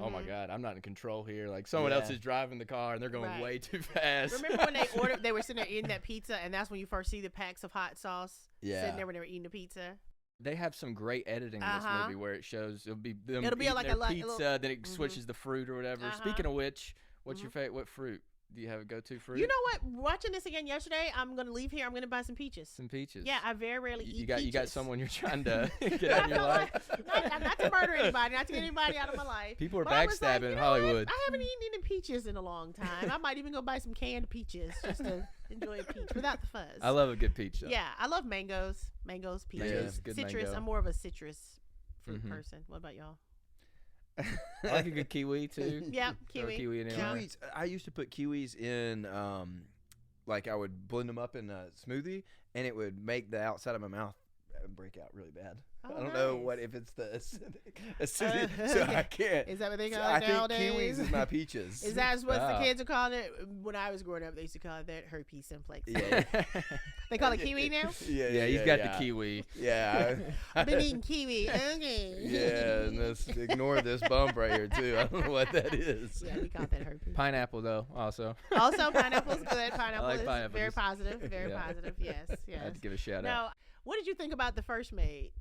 oh my God, I'm not in control here. Like someone else is driving the car and they're going way too fast. Remember when they were sitting there eating that pizza, and that's when you first see the packs of hot sauce sitting there when they were eating the pizza? They have some great editing in this movie where it shows it'll be them It'll be eating like their a pizza, then it switches the fruit or whatever. Speaking of which, what's your favorite? What fruit? Do you have a go-to fruit? You know what? Watching this again yesterday, I'm gonna leave here. I'm gonna buy some peaches. Some peaches. Yeah, I very rarely eat peaches. You got someone you're trying to get out of your life. Not to murder anybody, not to get anybody out of my life. People are backstabbing in Hollywood. I haven't eaten any peaches in a long time. I might even go buy some canned peaches just to enjoy a peach without the fuzz. I love a good peach, though. Yeah, I love mangoes, peaches, good citrus. mango. I'm more of a citrus fruit person. What about y'all? I like a good kiwi too. Yeah, Throw kiwi. kiwi in there. kiwis. I used to put kiwis in, like I would blend them up in a smoothie, and it would make the outside of my mouth break out really bad. Oh, I don't know if it's the acidic, so I can't. Is that what they call I it nowadays? think kiwis is my peaches. Is that what the kids are calling it? When I was growing up, they used to call it that herpes simplex. Yeah. They call it kiwi now? Yeah, he's got the kiwi. Yeah. I've been eating kiwi. Okay. Yeah, and ignore this bump right here, too. I don't know what that is. Yeah, we call that herpes. Pineapple, though, also. Also, pineapple's good. Pineapple like is pineapple. very positive. Very positive. Yes, yes. I had to give a shout out. Now, what did you think about the first maid?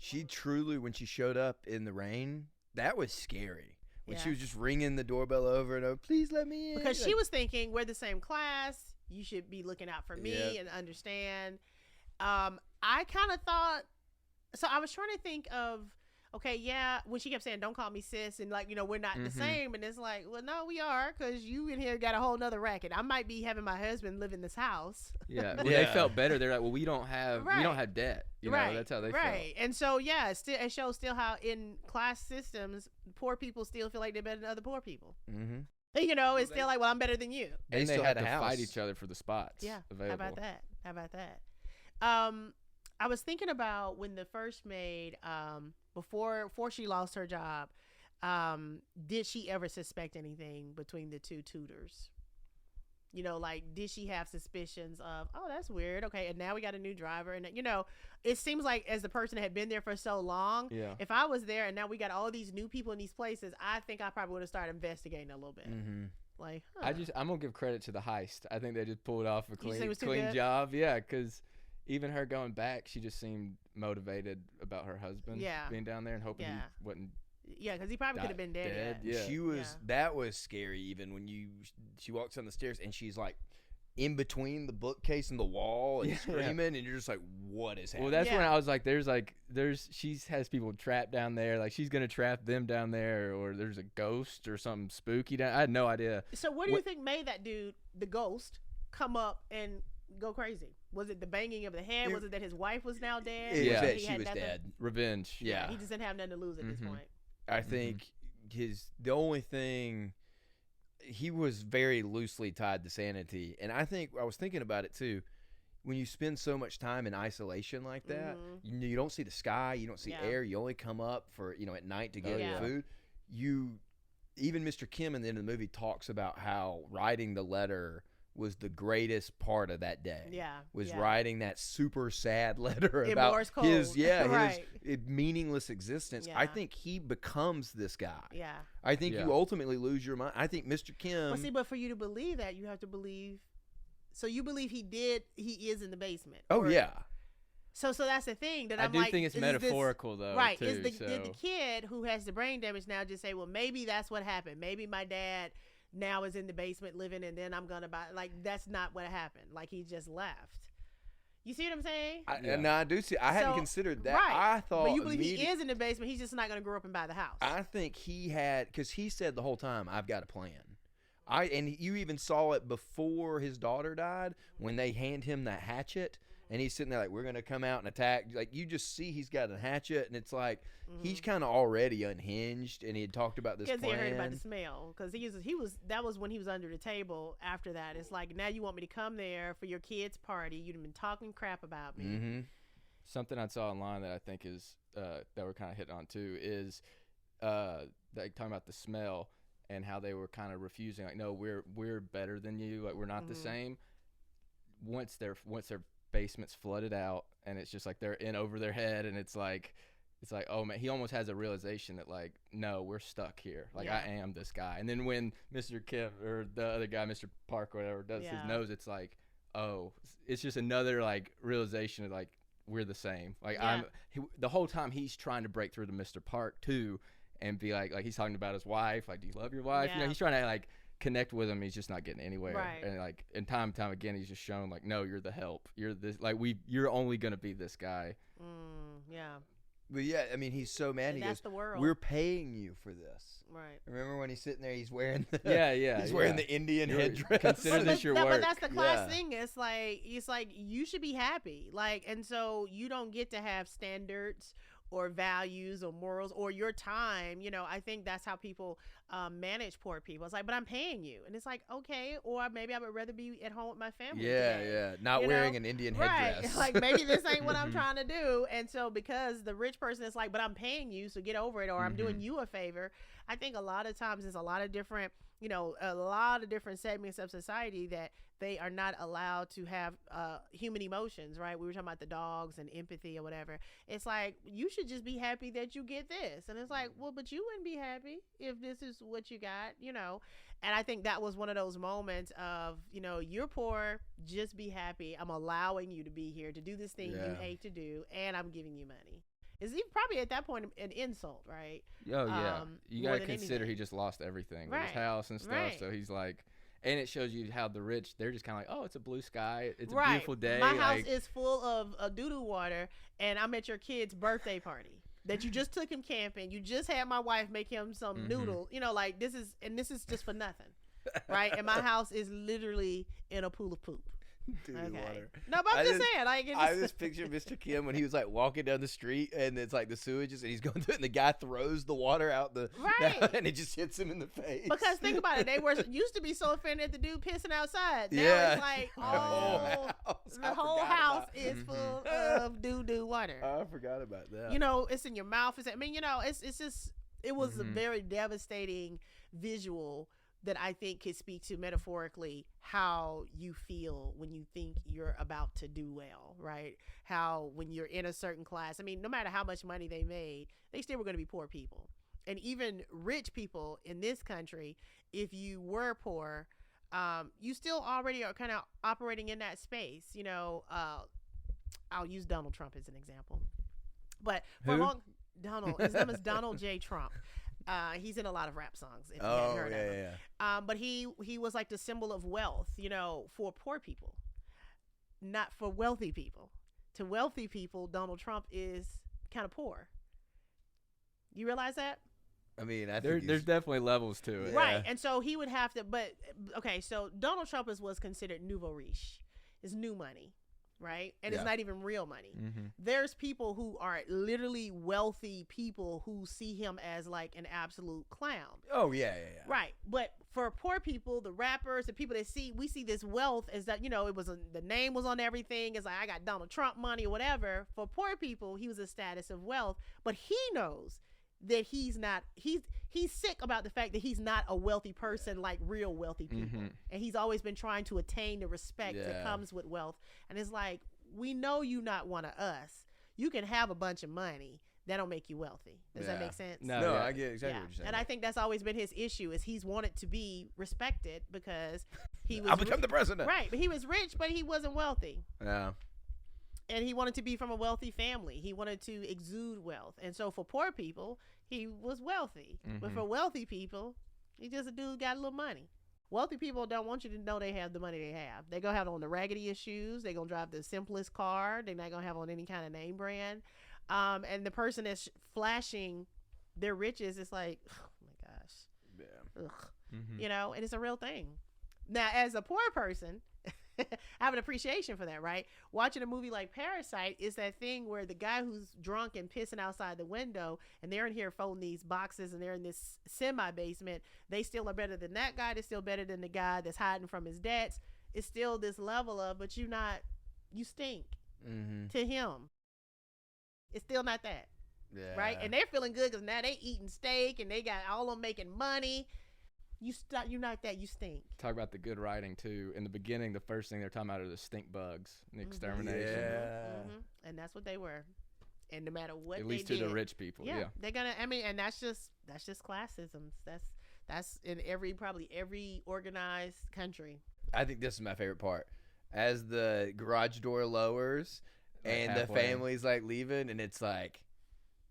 She truly, when she showed up in the rain, that was scary. When she was just ringing the doorbell over and over, please let me in. Because she was thinking, we're the same class. You should be looking out for me and understand. I kind of thought, so I was trying to think of, okay, when she kept saying, don't call me sis, and like, we're not the same. And it's like, well, no, we are, because you in here got a whole nother racket. I might be having my husband live in this house. Yeah. Well, they felt better. They're like, well, we don't have debt. You know, that's how they felt. Right. And so, it shows still how in class systems, poor people still feel like they're better than other poor people. Mm-hmm. It's still like, well, I'm better than you. And they still had had to a house. fight each other for the spots. Yeah. Available. How about that? I was thinking about when the first maid, before she lost her job, did she ever suspect anything between the two tutors? Like, did she have suspicions of, oh, that's weird. Okay, and now we got a new driver. And, it seems like as the person that had been there for so long, if I was there and now we got all these new people in these places, I think I probably would have started investigating a little bit. Mm-hmm. Like, I'm going to give credit to the heist. I think they just pulled off a clean good? job. Yeah, because even her going back, she just seemed motivated about her husband being down there and hoping he wouldn't. Yeah, because he probably could have been dead. Yeah. She was. That was scary. Even when she walks down the stairs and she's like in between the bookcase and the wall and screaming, and you're just like, what is happening? Well, that's when I was like, she has people trapped down there. Like, she's gonna trap them down there, or there's a ghost or something spooky down. I had no idea. So what do you think made that dude, the ghost, come up and go crazy? Was it the banging of the head? Was it that his wife was now dead? It was that she was dead. Revenge. Yeah. He just didn't have nothing to lose at this point. I think the only thing, he was very loosely tied to sanity. And I was thinking about it too. When you spend so much time in isolation like that, you don't see the sky, you don't see air, you only come up for, at night to get food. Even Mr. Kim in the end of the movie talks about how writing the letter was the greatest part of that day. Writing that super sad letter in about Morse code. his meaningless existence. I think he becomes this guy. Yeah. I think you ultimately lose your mind. I think Mr. Kim. But for you to believe that, you have to believe. So you believe he is in the basement. Oh, yeah. So that's the thing that I I'm do like, think it's metaphorical though. right? Too, Did so. the kid who has the brain damage now just say, well, maybe that's what happened. Maybe my dad now is in the basement living, and then I'm gonna buy. Like that's not what happened. Like he just left. You see what I'm saying? No, I do see. I hadn't considered that. Right. I thought, but you believe he is in the basement. He's just not gonna grow up and buy the house. I think he had, because he said the whole time, "I've got a plan." And you even saw it before his daughter died when they hand him that hatchet. And he's sitting there like, we're going to come out and attack. Like, you just see he's got a hatchet, and it's like he's kind of already unhinged, and he had talked about this plan. Because he heard about the smell. Because that was when he was under the table after that. It's like, now you want me to come there for your kid's party. You've been talking crap about me. Mm-hmm. Something I saw online that I think is, that we're kind of hitting on too, is like talking about the smell and how they were kind of refusing. Like, no, we're better than you. Like, we're not the same. Once their basement's flooded out and it's just like they're in over their head, and it's like oh man, he almost has a realization that like, no, we're stuck here, like I am this guy. And then when Mr. Kim or the other guy, Mr. Park or whatever, does his nose, it's like, oh, it's just another like realization of like, we're the same. Like the whole time he's trying to break through to Mr. Park too and be like he's talking about his wife, like, do you love your wife? You know, he's trying to like connect with him. He's just not getting anywhere. Right. And like, and time and time again, he's just shown like, no, you're the help. You're this, like, you're only gonna be this guy. Yeah. But yeah, I mean, he's so mad. And He that's goes, the world. we're paying you for this. Right. Remember when he's sitting there? He's wearing the He's wearing the Indian headdress. Consider this your work. But that's the class thing. It's like you should be happy. Like, and so you don't get to have standards or values or morals or your time. You know, I think that's how people manage poor people. It's like, but I'm paying you. And it's like, okay, or maybe I would rather be at home with my family. Yeah. Not wearing an Indian headdress. Like, maybe this ain't what I'm trying to do. And so because the rich person is like, but I'm paying you, so get over it, or I'm doing you a favor. I think a lot of times there's a lot of different, a lot of different segments of society that they are not allowed to have human emotions, right? We were talking about the dogs and empathy or whatever. It's like, you should just be happy that you get this. And it's like, well, but you wouldn't be happy if this is what you got, And I think that was one of those moments of, you're poor, just be happy. I'm allowing you to be here to do this thing you hate to do, and I'm giving you money. Is he probably at that point an insult, right? Oh, yeah. You got to consider he just lost everything. His house and stuff. Right. So he's like, and it shows you how the rich, they're just kind of like, oh, it's a blue sky. It's a beautiful day. My house is full of doo-doo water, and I'm at your kid's birthday party that you just took him camping. You just had my wife make him some noodle. This is just for nothing, right? And my house is literally in a pool of poop. Doo-doo water. No, but I'm just saying. I just picture Mr. Kim when he was like walking down the street and it's like the sewages and he's going through it and the guy throws the water out and it just hits him in the face. Because think about it, they used to be so offended at the dude pissing outside. Now it's like, the whole house is full of doo-doo water. I forgot about that. It's in your mouth. It's just, it was a very devastating visual that I think could speak to metaphorically how you feel when you think you're about to do well, right? How when you're in a certain class, no matter how much money they made, they still were going to be poor people. And even rich people in this country, if you were poor, you still already are kind of operating in that space. I'll use Donald Trump as an example. But for his name is Donald J. Trump. He's in a lot of rap songs. If you haven't heard of him. But he was like the symbol of wealth, for poor people, not for wealthy people. To wealthy people, Donald Trump is kind of poor. You realize that? I think there's definitely levels to it. Right. And so he would have to, but okay, so Donald Trump was considered nouveau riche. It's new money. Right. And it's not even real money. There's people who are literally wealthy people who see him as like an absolute clown. Oh, yeah. Right. But for poor people, the rappers, the people that we see this wealth as that, it was the name was on everything. It's like, I got Donald Trump money or whatever. For poor people, he was a status of wealth. But he knows that he's sick about the fact that he's not a wealthy person like real wealthy people. And he's always been trying to attain the respect that comes with wealth. And it's like, we know you not one of us. You can have a bunch of money. That don't make you wealthy. Does that make sense? No, I get exactly what you're saying. And I think that's always been his issue is he's wanted to be respected because he was I'll become the president. Right. But he was rich, but he wasn't wealthy. Yeah. And he wanted to be from a wealthy family. He wanted to exude wealth. And so for poor people, he was wealthy. But for wealthy people, he just a dude got a little money. Wealthy people don't want you to know they have the money they have. They're going to have on the raggediest shoes. They're going to drive the simplest car. They're not going to have on any kind of name brand. And the person that's flashing their riches is like, oh my gosh. Yeah. Ugh. You know, and it's a real thing. Now, as a poor person, I have an appreciation for that, right? Watching a movie like Parasite is that thing where the guy who's drunk and pissing outside the window, and they're in here folding these boxes, and they're in this semi-basement. They still are better than that guy. They're still better than the guy that's hiding from his debts. It's still this level of, but you stink to him. It's still not that, right? And they're feeling good because now they eating steak, and they got all of them making money. You're not that. You stink. Talk about the good writing too. In the beginning, the first thing they're talking about are the stink bugs and the extermination. And that's what they were. And no matter what, at least they to did, the rich people. Yeah, they're gonna. I mean, and that's just classism. That's in probably every organized country. I think this is my favorite part. As the garage door lowers and the family's like leaving, and it's like,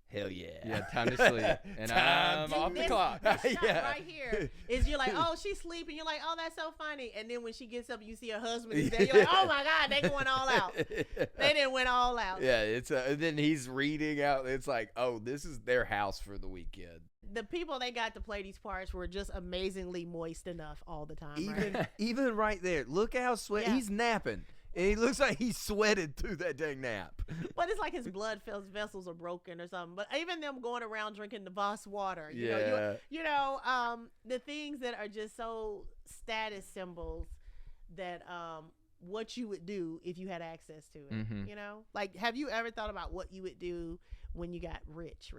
hell yeah. Yeah, time to sleep. And I'm off the clock. This shot right here is you're like, oh, she's sleeping. You're like, oh, that's so funny. And then when she gets up, you see her husband is there. You're like, oh my God, they going all out. They didn't went all out. Yeah, and then he's reading out. It's like, oh, this is their house for the weekend. The people they got to play these parts were just amazingly moist enough all the time. Even right there. Look how he's napping. And he looks like he sweated through that dang nap. But it's like his blood vessels are broken or something. But even them going around drinking the Voss water, you know, the things that are just so status symbols that what you would do if you had access to it. You know, like, have you ever thought about what you would do when you got rich?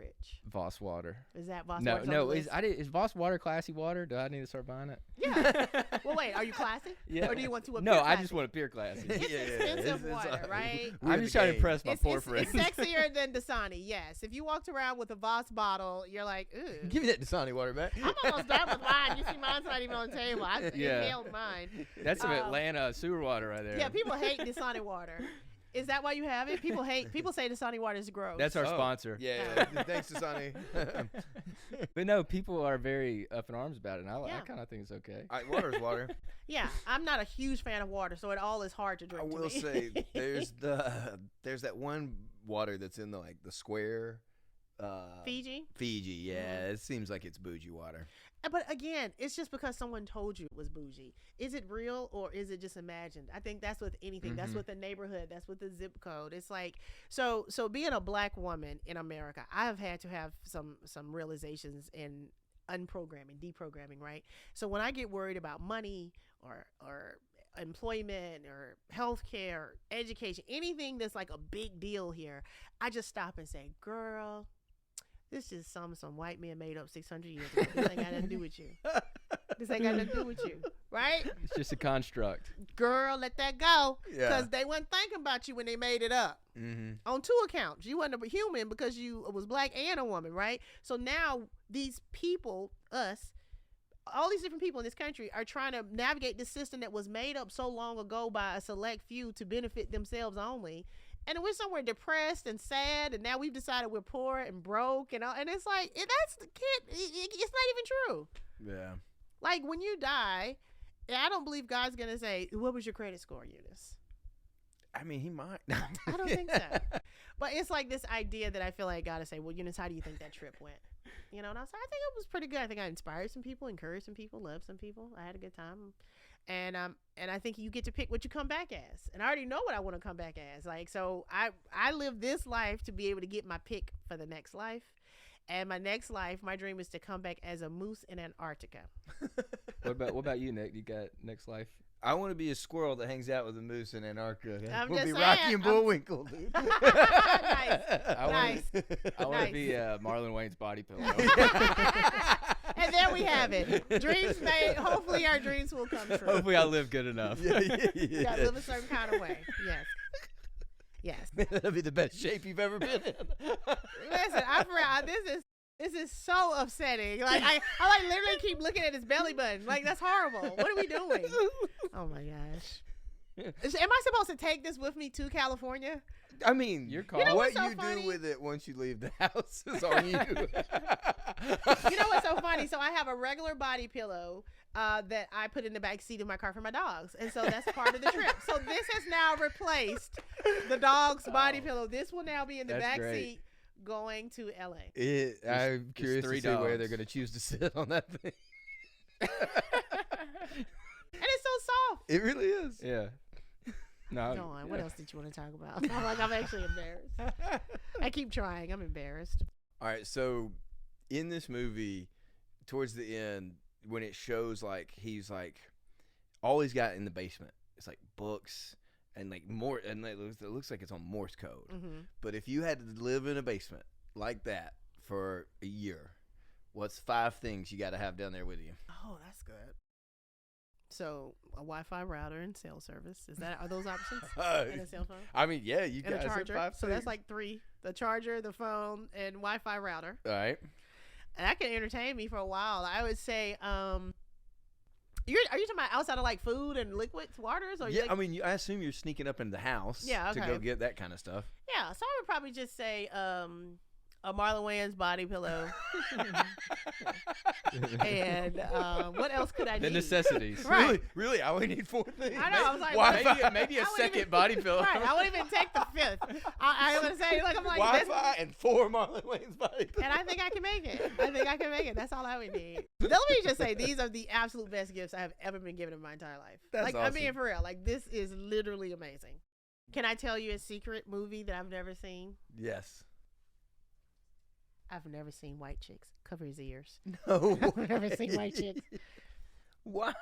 Voss water. Is that Voss water? No. Is Voss water classy water? Do I need to start buying it? Yeah. Well, wait. Are you classy? Yeah. Or do you want to appear No, classy? I just want to appear classy. It's expensive water, right? I'm just trying to impress my poor friends. It's sexier than Dasani, yes. If you walked around with a Voss bottle, you're like, ooh. Give me that Dasani water, man. I'm almost done with mine. You see, mine's not even on the table. I inhaled mine. That's some Atlanta sewer water right there. Yeah, people hate Dasani water. Is that why you have it? People say Dasani water is gross. That's our sponsor. Yeah. Thanks, Dasani. But no, people are very up in arms about it, and I kind of think it's okay. Water's water. Yeah, I'm not a huge fan of water, so it all is hard to drink. I will say there's that one water that's in the square. Fiji, yeah. It seems like it's bougie water. But again, it's just because someone told you it was bougie. Is it real or is it just imagined? I think that's with anything. That's with the neighborhood. That's with the zip code. It's like, so being a black woman in America, I have had to have some realizations in unprogramming, deprogramming, right? So when I get worried about money or employment or healthcare, education, anything that's like a big deal here, I just stop and say, girl, this is some white man made up 600 years ago. This ain't got nothing to do with you. This ain't got nothing to do with you, right? It's just a construct. Girl, let that go. Because they weren't thinking about you when they made it up. On two accounts. You weren't a human because you was black and a woman, right? So now these people, us, all these different people in this country are trying to navigate this system that was made up so long ago by a select few to benefit themselves only. And we're somewhere depressed and sad, and now we've decided we're poor and broke, and it's like it's not even true. Yeah. Like when you die, I don't believe God's gonna say, "What was your credit score, Eunice?" I mean, he might. I don't think so. But it's like this idea that I feel like God to say, "Well, Eunice, how do you think that trip went?" You know, and I think it was pretty good. I think I inspired some people, encouraged some people, loved some people. I had a good time. And I think you get to pick what you come back as. And I already know what I want to come back as. Like, so I live this life to be able to get my pick for the next life. And my next life, my dream is to come back as a moose in Antarctica. What about you, Nick? You got next life? I want to be a squirrel that hangs out with a moose in Antarctica. We'll be Rocky and Bullwinkle, dude. Nice. I want to be Marlon Wayans' body pillow. And there we have it. Dreams made. Hopefully our dreams will come true. Hopefully I live good enough. Yeah, live a certain kind of way. Yes. That'll be the best shape you've ever been in. Listen, I forgot. This is so upsetting. Like I like literally keep looking at his belly button. Like that's horrible. What are we doing? Oh my gosh. Am I supposed to take this with me to California? I mean, Your call. You know what what's so you funny? do with it once you leave the house is on you. You know what's so funny? So I have a regular body pillow that I put in the back seat of my car for my dogs, and so that's part of the trip. So this has now replaced the dog's body pillow. This will now be in the That's back great. seat going to LA. I'm curious to 3 see where dogs. they're going to choose to sit on that thing. And it's so soft. It really is. Yeah. No. Go on. What else did you want to talk about? I'm actually embarrassed. I keep trying. I'm embarrassed. All right, so in this movie, towards the end, when it shows like he's like all he's got in the basement, it's like books and like more, and it looks like it's on Morse code. Mm-hmm. But if you had to live in a basement like that for a year, what's 5 things you got to have down there with you? Oh, that's good. So a Wi-Fi router and cell service. Are those options? And a cell phone I mean, yeah, you and guys a said charger. 5 So things. that's like 3: the charger, the phone, and Wi-Fi router. All right. And that can entertain me for a while. I would say, are you talking about outside of like food and liquids, waters, or Yeah, like, I mean, I assume you're sneaking up into the house Yeah, to okay. go get that kind of stuff. yeah? So I would probably just say a Marlon Wayans body pillow, and what else could I The need? necessities. Right. Really, I only need 4 things. I know. I was like, Wi-Fi, Maybe a I wouldn't second even- body pillow. Right, I wouldn't even take the 5th. I would say, like, I'm like, this, Wi-Fi, and 4 Marlon Wayans body pillows. and I think I can make it. That's all I would need. Let me just say, these are the absolute best gifts I have ever been given in my entire life. That's like, I'm being awesome. for real. Like, this is literally amazing. Can I tell you a secret movie that I've never seen? Yes. I've never seen White Chicks. Cover his ears. No. I've never seen White Chicks. Why?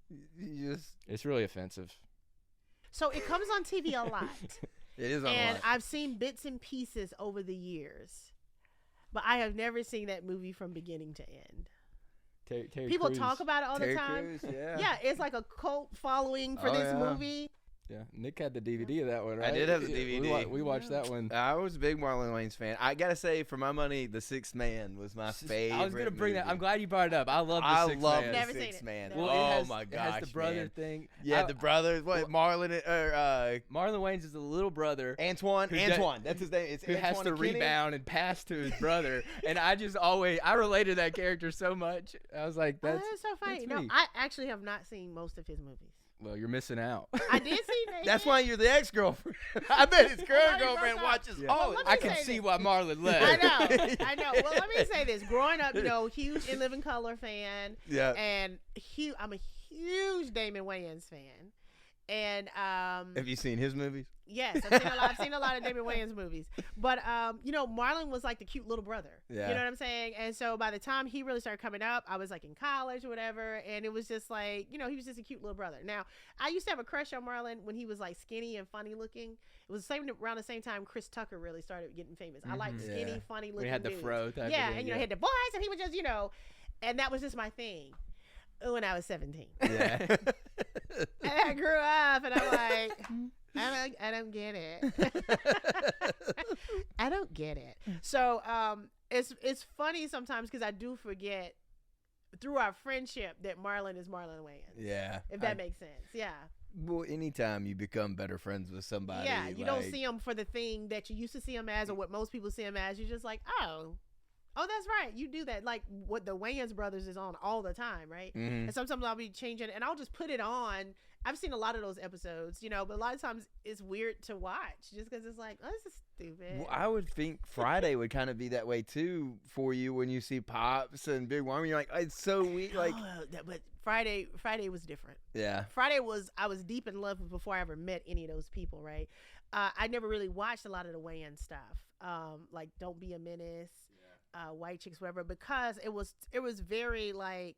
You just. It's really offensive. So it comes on TV a lot. It is on And lot. I've seen bits and pieces over the years. But I have never seen that movie from beginning to end. Terry People Crews. talk about it all Terry the time. Crews, yeah. Yeah, it's like a cult following for Oh, this yeah. movie. Yeah, Nick had the DVD of that one, right? did have the We DVD. We watched Yeah. that one. I was a big Marlon Wayans fan. I gotta say, for my money, The Sixth Man was my favorite. I was gonna bring that. movie. I'm glad you brought it up. I love the I Sixth love Man. The Never seen Sixth it. Man. Never. Well, Oh it has, my it gosh, has the brother man. thing. Yeah, the brothers. What? Marlon Marlon Wayans is the little brother Antoine. Who Antoine. That's his name. It's who Antoine has to and Kenny. rebound and pass to his brother, and I just always related to that character so much. I was like, Oh, that's that's so funny. that's No, me. I actually have not seen most of his movies. well, you're missing out. I did see Naked. That's why you're the ex-girlfriend. I bet his current Why you girlfriend broke up? watches Yeah. all Well, of let it. me I can say see this. why Marlon left. I know. Well, let me say this. Growing up, huge In Living Color fan, Yeah. and I'm a huge Damon Wayans fan. And Have you seen his movies? yes, I've seen a lot of Damon Wayans movies. But Marlon was like the cute little brother. Yeah. You know what I'm saying? And so by the time he really started coming up, I was like in college or whatever, and it was just like, he was just a cute little brother. Now, I used to have a crush on Marlon when he was like skinny and funny looking. It was around the same time Chris Tucker really started getting famous. I like Mhm. skinny, Yeah. funny looking We had the dudes. fro type Yeah, of thing, and he had the voice, and he was just, and that was just my thing when I was 17. Yeah. And I grew up, and I'm like, I don't get it. I don't get it. So it's funny sometimes because I do forget through our friendship that Marlon is Marlon Wayans. Yeah. If that makes sense. Yeah. Well, anytime you become better friends with somebody, Yeah. You don't like- see him for the thing that you used to see him as or what most people see him as. You're just like, oh, that's right. You do that. Like what the Wayans brothers is on all the time, right? Mhm. And sometimes I'll be changing and I'll just put it on. I've seen a lot of those episodes, but a lot of times it's weird to watch just because it's like, oh, this is stupid. Well, I would think Friday would kind of be that way too for you when you see Pops and Big Worm. You're like, oh, it's so weird. Like, But Friday was different. yeah. I was deep in love with before I ever met any of those people, right? I never really watched a lot of the Wayans stuff, like Don't Be a Menace, White Chicks, whatever, because it was very like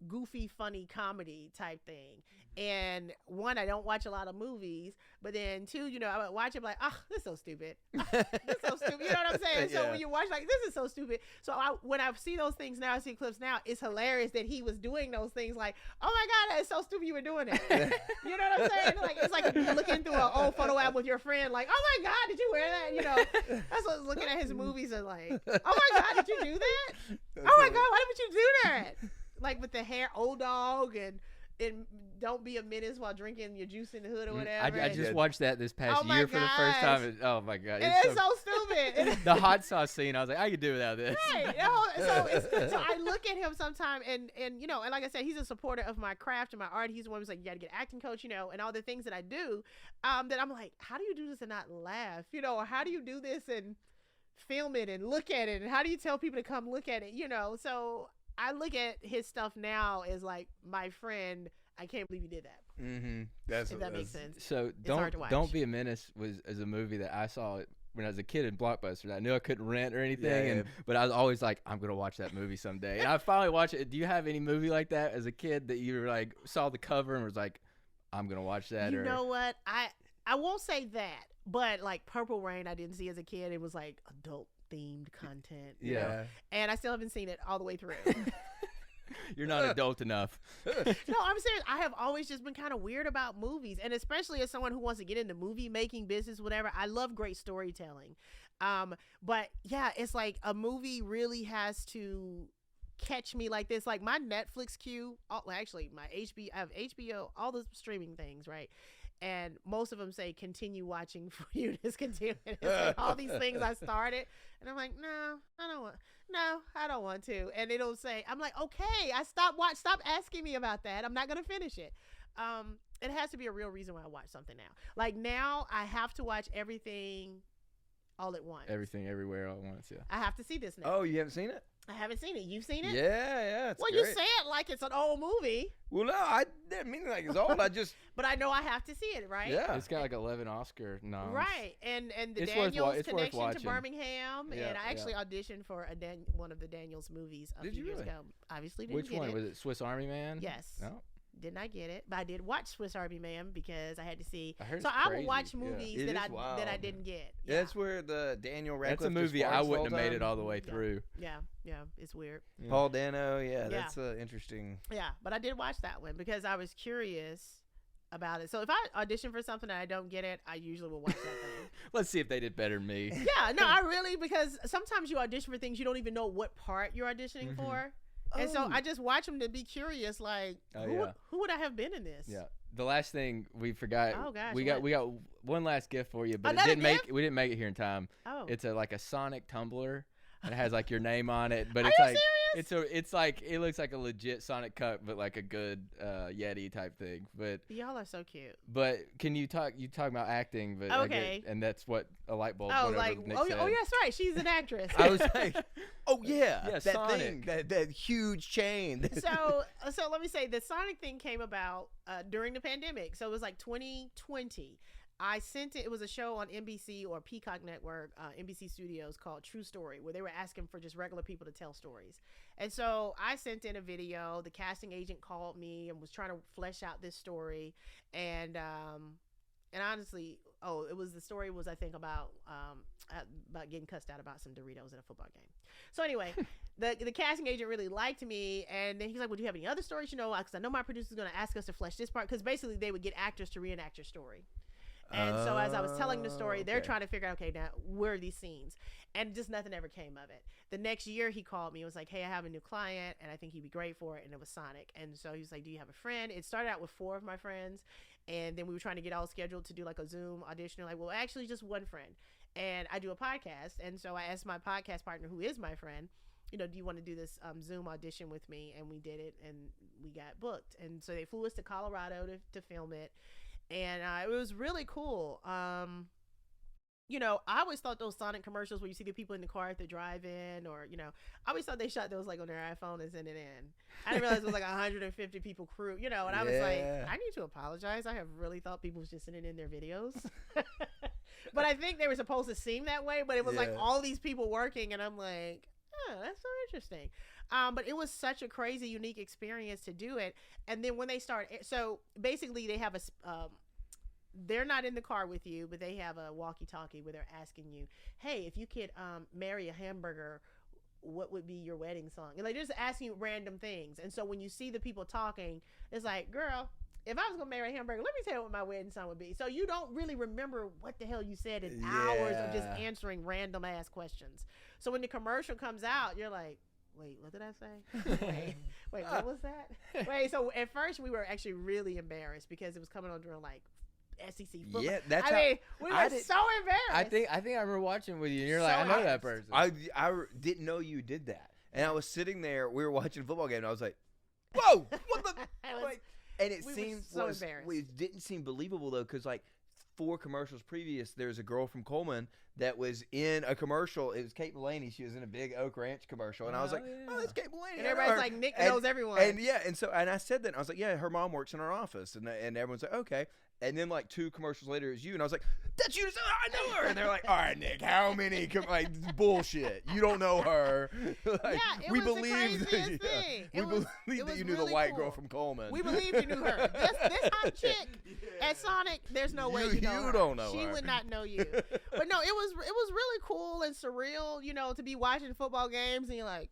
goofy, funny comedy type thing. And one, I don't watch a lot of movies, but then two, I would watch it like, oh, this is so stupid. This is so stupid. You know what I'm saying? So Yeah. when you watch like, this is so stupid. So when I see those things now, I see clips now, it's hilarious that he was doing those things like, oh my God, that's so stupid you were doing it. You know what I'm saying? Like, it's like looking through an old photo album with your friend, like, oh my God, did you wear that? That's what I was looking at his movies and like, oh my God, did you do that? Oh my God, why did you do that? Like with the hair, Old Dog, and in Don't Be a Menace while drinking your juice in the hood or whatever. I just watched that this past year for the first time. Oh my god, it's so stupid. The hot sauce scene, I was like, I could do without this. Right. So I look at him sometime, and like I said, he's a supporter of my craft and my art. He's the one who's like, you got to get an acting coach, and all the things that I do. That I'm like, how do you do this and not laugh, or how do you do this and film it and look at it, and how do you tell people to come look at it, So I look at his stuff now as like, my friend, I can't believe you did that. Mm-hmm. If that makes sense. So Don't Be a Menace was a movie that I saw when I was a kid in Blockbuster. And I knew I couldn't rent or anything, but I was always like, I'm gonna watch that movie someday. And I finally watched it. Do you have any movie like that as a kid that you were like saw the cover and was like, I'm gonna watch that? You know what? I won't say that, but like Purple Rain, I didn't see as a kid. It was like adult themed content. You know? And I still haven't seen it all the way through. You're not adult enough. No, I'm serious. I have always just been kind of weird about movies, and especially as someone who wants to get into movie making business, whatever. I love great storytelling. But yeah, it's like a movie really has to catch me like this. Like my Netflix queue, actually my HBO, I have HBO, all the streaming things, right? And most of them say continue watching for Eunice, continue. It's like all these things I started, and I'm like, no, I don't want to. And it'll say, I'm like, okay, stop asking me about that. I'm not gonna finish it. It has to be a real reason why I watch something now. Like now, I have to watch everything all at once. Everything, everywhere, all at once. Yeah. I have to see this now. Oh, you haven't seen it? I haven't seen it. You've seen it? Yeah. It's well, great. you say it like it's an old movie. Well, no, I didn't mean it like it's old. I just. But I know I have to see it, right? Yeah. It's got like 11 Oscar noms. Right, and the It's Daniels worth connection to watching. Birmingham, Yeah, and I actually auditioned for one of the Daniels movies a Did few you years really? ago. Obviously, didn't Which get one it. was it? Swiss Army Man? Yes. No. Did not get it, but I did watch Swiss Army Man because I had to see. I heard So it's I will crazy. watch Yeah. movies It that is I wild. didn't get. Yeah. That's where the Daniel Radcliffe. That's a movie just I farts wouldn't have all made it time. all the way through. Yeah, it's weird. Yeah. Paul Dano, that's interesting. Yeah, but I did watch that one because I was curious about it. So if I audition for something and I don't get it, I usually will watch that thing. Let's see if they did better than me. Yeah, no, I really, because sometimes you audition for things you don't even know what part you're auditioning for. And so I just watch them to be curious, like, who would I have been in this? Yeah. The last thing we forgot. Oh, gosh, we what? got one last gift for you, but Another we didn't make it here in time. Oh. It's like a Sonic tumbler, and it has like your name on it, but Are it's you like serious? it's like it looks like a legit Sonic cup, but like a good Yeti type thing. But Y'all are so cute. But can you talk about acting? But Okay. and that's what a light bulb. Oh, went over like, Nick oh, said. yes, right. She's an actress. I was like, oh yeah, Yeah, that Sonic. thing, that huge chain. so let me say, the Sonic thing came about during the pandemic. So it was like 2020. I sent it. It was a show on NBC or Peacock Network, NBC Studios, called True Story, where they were asking for just regular people to tell stories. And so I sent in a video. The casting agent called me and was trying to flesh out this story. And honestly, the story was, I think, about getting cussed out about some Doritos at a football game. So anyway, the casting agent really liked me, and then he's like, well, do you have any other stories? Because I know my producer's going to ask us to flesh this part, because basically they would get actors to reenact your story. And so as I was telling the story, they're trying to figure out, okay, now where are these scenes? And just nothing ever came of it. The next year he called me and was like, hey, I have a new client and I think he'd be great for it. And it was Sonic. And so he was like, do you have a friend? It started out with 4 of my friends. And then we were trying to get all scheduled to do like a Zoom audition. Like, well, actually just one friend. And I do a podcast. And so I asked my podcast partner, who is my friend, do you want to do this Zoom audition with me? And we did it and we got booked. And so they flew us to Colorado to film it. And it was really cool. I always thought those Sonic commercials where you see the people in the car at the drive-in, or, I always thought they shot those like on their iPhone and sent it in. I didn't realize it was like 150 people crew, and I was like, I need to apologize. I have really thought people was just sending in their videos. But I think they were supposed to seem that way, but it was like all these people working, and I'm like, oh, that's so interesting. But it was such a crazy, unique experience to do it. And then when they start, so basically they have they're not in the car with you, but they have a walkie-talkie where they're asking you, hey, if you could marry a hamburger, what would be your wedding song? And they're just asking you random things. And so when you see the people talking, it's like, girl, if I was going to marry a hamburger, let me tell you what my wedding song would be. So you don't really remember what the hell you said in hours of just answering random ass questions. So when the commercial comes out, you're like, wait, what did I say? wait, what was that? Wait, so at first we were actually really embarrassed because it was coming on during like SEC football. Yeah, that's we were so embarrassed. I think I remember watching with you, and you're So like, I know that embarrassed. person. I didn't know you did that, and I was sitting there. We were watching a football game, and I was like, "Whoa, what the?" It was- like, and it we were seemed so embarrassed. it didn't seem believable though, because like 4 commercials previous, there's a girl from Coleman that was in a commercial. It was Kate Mullaney. She was in a big Oak Ranch commercial, and I was like, "Oh, that's Kate Mullaney." and I know everybody's her." like, Nick And- knows everyone. And yeah, and I said that, and I was like, "Yeah, her mom works in our office," and everyone's like, "Okay." And then like 2 commercials later, it was you, and I was like, "That's you! I know her!" And they're like, "All right, Nick, how many? Like bullshit! You don't know her." Like, Yeah, it we was the believe craziest that, thing. we It was- believe it that was you knew really the white girl cool. from Coleman. We believe you knew her. This hot chick at Sonic, there's no way you know You her. don't know She her. would not know you. But no, it was really cool and surreal, to be watching football games and you're like,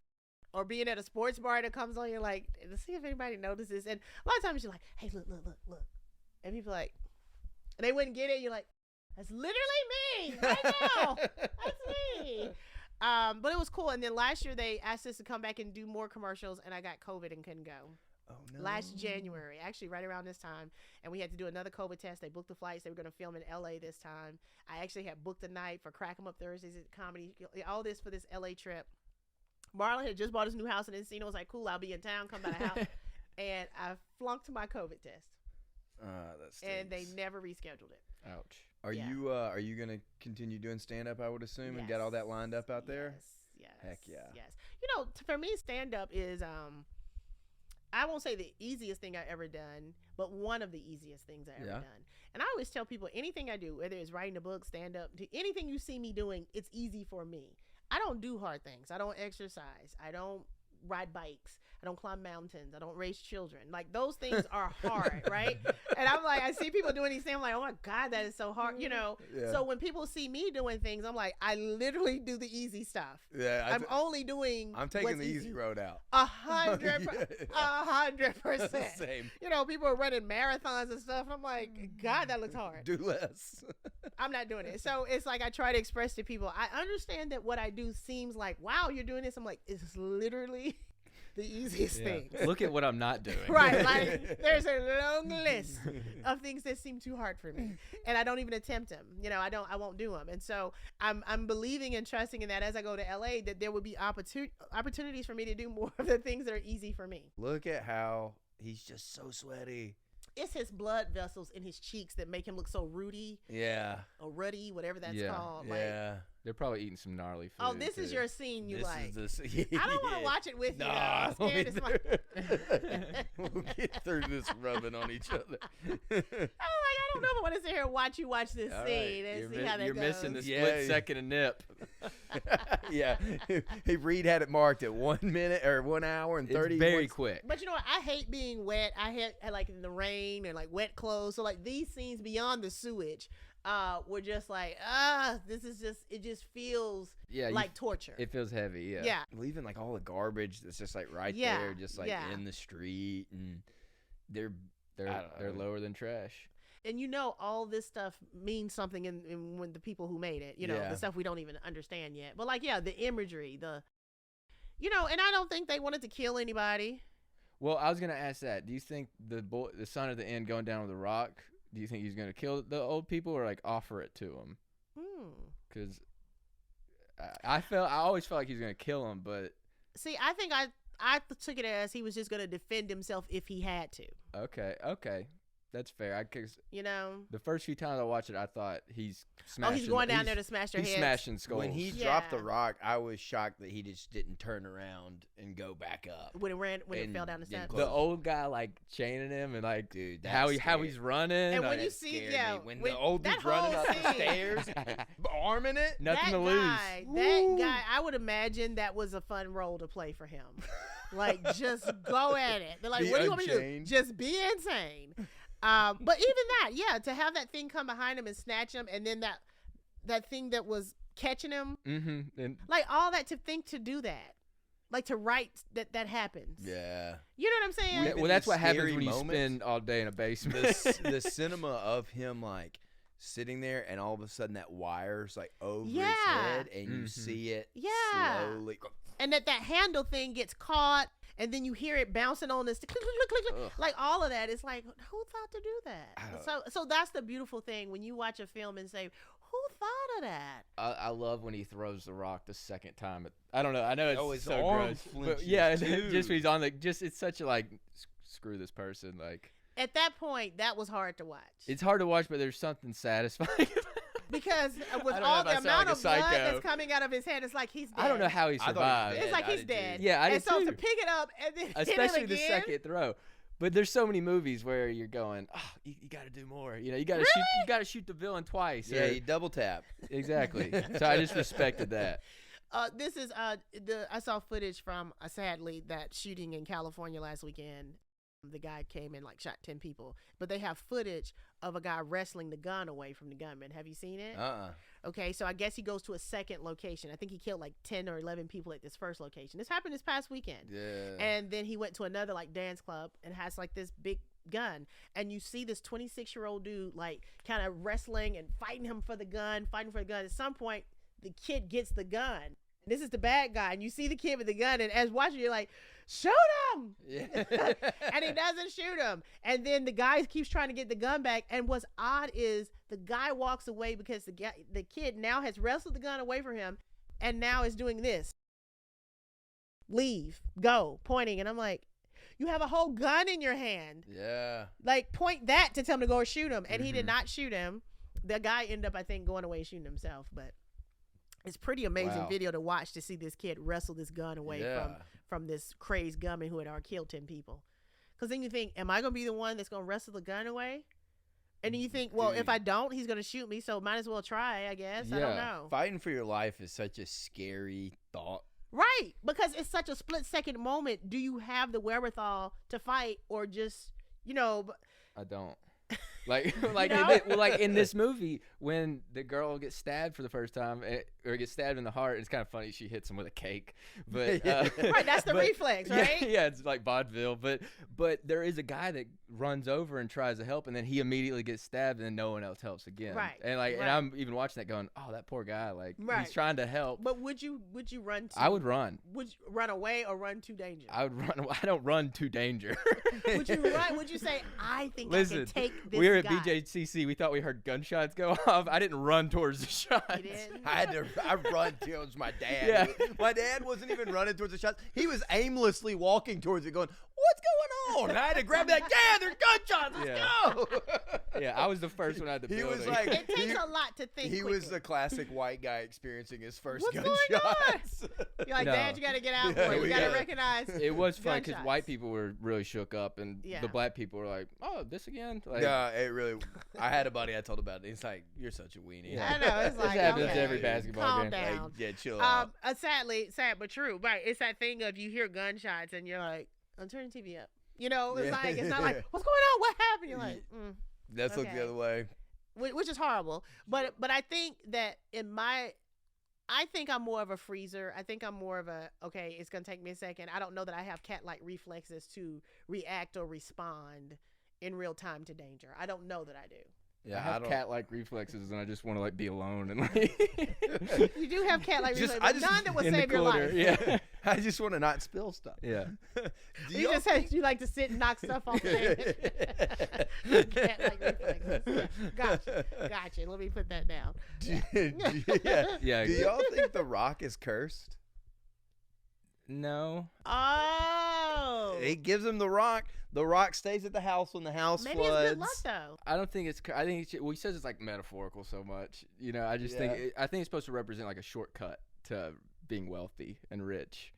or being at a sports bar that comes on, you're like, to see if anybody notices. And a lot of times you're like, hey, look. And people are like, and they wouldn't get it. You're like, that's literally me right now. That's me. But it was cool. And then last year they asked us to come back and do more commercials, and I got COVID and couldn't go. Oh, no. Last January, actually right around this time, and we had to do another COVID test. They booked the flights. They were going to film in LA this time. I actually had booked a night for Crack 'em Up Thursdays at Comedy, all this for this LA trip. Marlon had just bought his new house in Encino. I was like, cool, I'll be in town, come by the house. And I flunked my COVID test, That stinks. and they never rescheduled it. Ouch. Are you gonna continue doing stand up? I would assume, and get all that lined up out there. Yes. Heck yeah. Yes. For me, stand up is I won't say the easiest thing I've ever done, but one of the easiest things I've ever done. And I always tell people, anything I do, whether it's writing a book, stand up, anything you see me doing, it's easy for me. I don't do hard things. I don't exercise. I don't ride bikes. I don't climb mountains. I don't raise children. Like, those things are hard, right? And I'm like, I see people doing these things. I'm like, oh my God, that is so hard, Yeah. So when people see me doing things, I'm like, I literally do the easy stuff. Yeah, I'm only doing. I'm taking what's the easy road out. 100%. Same. People are running marathons and stuff. I'm like, God, that looks hard. Do less. I'm not doing it. So it's like I try to express to people, I understand that what I do seems like, wow, you're doing this. I'm like, it's literally the easiest thing. Look at what I'm not doing. Right. Like, there's a long list of things that seem too hard for me, and I don't even attempt them. I won't do them. And so I'm believing and trusting in that as I go to LA, that there will be opportunities for me to do more of the things that are easy for me. Look at how he's just so sweaty. It's his blood vessels in his cheeks that make him look so ruddy Yeah. or ruddy, whatever that's called. Yeah. They're probably eating some gnarly food. Oh, this is too. your scene you like. This I don't want to watch it with you. Though. Nah, I'm scared it's my... we'll get through this rubbing on each other. I don't know if I want to sit here and watch you watch this All scene right. and see how that You're goes. missing the Yeah. split second of nip. Yeah. Hey, Reed had it marked at 1 minute or 1 hour and 30. It's very quick. But you know what? I hate being wet. I hate like in the rain and like wet clothes. So like these scenes beyond the sewage were just like, this is just, it just feels like torture. It feels heavy, yeah. Yeah. Well, even like all the garbage that's just like right Yeah, there, just like yeah. in the street, and they're They're lower than trash. And all this stuff means something in when the people who made it, Yeah. the stuff we don't even understand yet. But like, the imagery, and I don't think they wanted to kill anybody. Well, I was gonna ask that. Do you think the son at the end going down with the rock? Do you think he's gonna kill the old people or like offer it to them? Because I always felt like he was gonna kill him, but see, I think I took it as he was just gonna defend himself if he had to. okay, that's fair. The first few times I watched it, I thought he's smashing. He's going down there to smash their he's heads. smashing skulls. when he dropped the rock, I was shocked that he just didn't turn around and go back up. When it And fell down the steps. the old guy like chaining him and like Dude, how that he's running. And when like, you see, scared yeah, me. When when the old that dude's running whole up the scene- stairs, arming it. nothing that to guy, lose. that guy, I would imagine that was a fun role to play for him. Like, just go at it. They're like, Be what do you want me to do? unchained. Just be insane. But even that, to have that thing come behind him and snatch him, and then that thing that was catching him, And like all that, to do that, like to write that happens. Yeah. You know what I'm saying? Even well, that's the what happens scary when you moments. spend all day in a basement. The cinema of him like sitting there, and all of a sudden that wire's like over his Yeah. head, and you see it Yeah. slowly. and that handle thing gets caught, and then you hear it bouncing on this, click, click, click, click, click. Like all of that. It's like, who thought to do that? So that's the beautiful thing when you watch a film and say, who thought of that? I love when he throws the rock the second time. I don't know. I know it's so arm gross, but flinches, yeah, too. just when he's on it's such a like screw this person. Like at that point, that was hard to watch. It's hard to watch, but there's something satisfying. Because with I don't all know if the I sound amount like a of blood psycho. that's coming out of his hand, it's like he's dead. I don't know how he I thought he was survived. dead. It's like I he's did too. dead. Yeah, I and did so too. to pick it up and then Especially hit the him again, second throw. But there's so many movies where you're going, oh, you got to do more. You know, you got to shoot. You got to shoot the villain twice. Yeah, you double tap. Exactly. So I just respected that. This is I saw footage from sadly that shooting in California last weekend. The guy came and like shot 10 people, but they have footage of a guy wrestling the gun away from the gunman. Have you seen it? Okay, so I guess he goes to a second location. I think he killed like 10 or 11 people at this first location. This happened this past weekend. Yeah. And then he went to another like dance club and has like this big gun. And you see this 26-year-old dude like kind of wrestling and fighting for the gun. At some point, the kid gets the gun. This is the bad guy. And you see the kid with the gun. And as watching, you're like, shoot him! Yeah. And he doesn't shoot him. And then the guy keeps trying to get the gun back. And what's odd is the guy walks away because the kid now has wrestled the gun away from him and now is doing this. Leave. Go. Pointing. And I'm like, you have a whole gun in your hand. Yeah. Like, point that to tell him to go or shoot him. And he did not shoot him. The guy ended up, I think, going away and shooting himself. But it's pretty amazing video to watch to see this kid wrestle this gun away from this crazed gunman who had already killed 10 people. Because then you think, am I going to be the one that's going to wrestle the gun away? And then you think, well, if I don't, he's going to shoot me, so might as well try, I guess. Yeah. I don't know. Fighting for your life is such a scary thought. Right, because it's such a split-second moment. Do you have the wherewithal to fight or just, I don't. Like in this movie, when the girl gets stabbed for the first time, or gets stabbed in the heart, it's kind of funny. She hits him with a cake, but right, that's the reflex, right? Yeah, it's like vaudeville. But there is a guy that runs over and tries to help, and then he immediately gets stabbed, and then no one else helps again. Right, and and I'm even watching that, going, oh, that poor guy. Like he's trying to help. But would you run? I would run. Would you run away or run to danger? I would run. I don't run to danger. Would you run? Would you say, I think I can take this we were at guy. BJCC. We thought we heard gunshots go off. I didn't run towards the shots. You didn't? I run towards my dad. Yeah. My dad wasn't even running towards the shots. He was aimlessly walking towards it going, what's going on? And I had to grab that. Dad, there's gunshots. Let's go. Yeah, I was the first one out of the He building. was like, It takes a lot to think he quickly. was the classic white guy experiencing his first What's going gunshots. You're like, No. Dad, you got to get out. Yeah, Boy. You we got to gotta- recognize. It was fun because gunshots. white people were really shook up, and Yeah. the black people were like, "Oh, this again?" Like, Yeah, it really. I had a buddy I told about it. He's like, "You're such a weenie." I know. It's This like, happens okay, every basketball calm game. down. Like, yeah, chill out. Sad but true. Right. It's that thing of you hear gunshots and you're like, I'm turning the TV up. It's like, it's not like, what's going on? What happened? You're like, Let's look the okay. other way. which is horrible. But I think that I think I'm more of a freezer. I think I'm more of a, okay, it's going to take me a second. I don't know that I have cat-like reflexes to react or respond in real time to danger. I don't know that I do. Yeah, I have don't. cat-like reflexes, and I just want to be alone and like. You do have cat-like Just- reflexes, I but just- none that will in the save your corner, life. Yeah. I just want to not spill stuff. Yeah. Do You y'all just said you like to sit and knock stuff off the cat-like reflexes. Yeah. Gotcha. Let me put that down. Yeah. Do y'all think The Rock is cursed? No. Oh. He gives him the rock. The rock stays at the house when the house Maybe floods. it's good luck, though. I don't think it's. I think he says it's like metaphorical so much. I just think. I think it's supposed to represent like a shortcut to being wealthy and rich.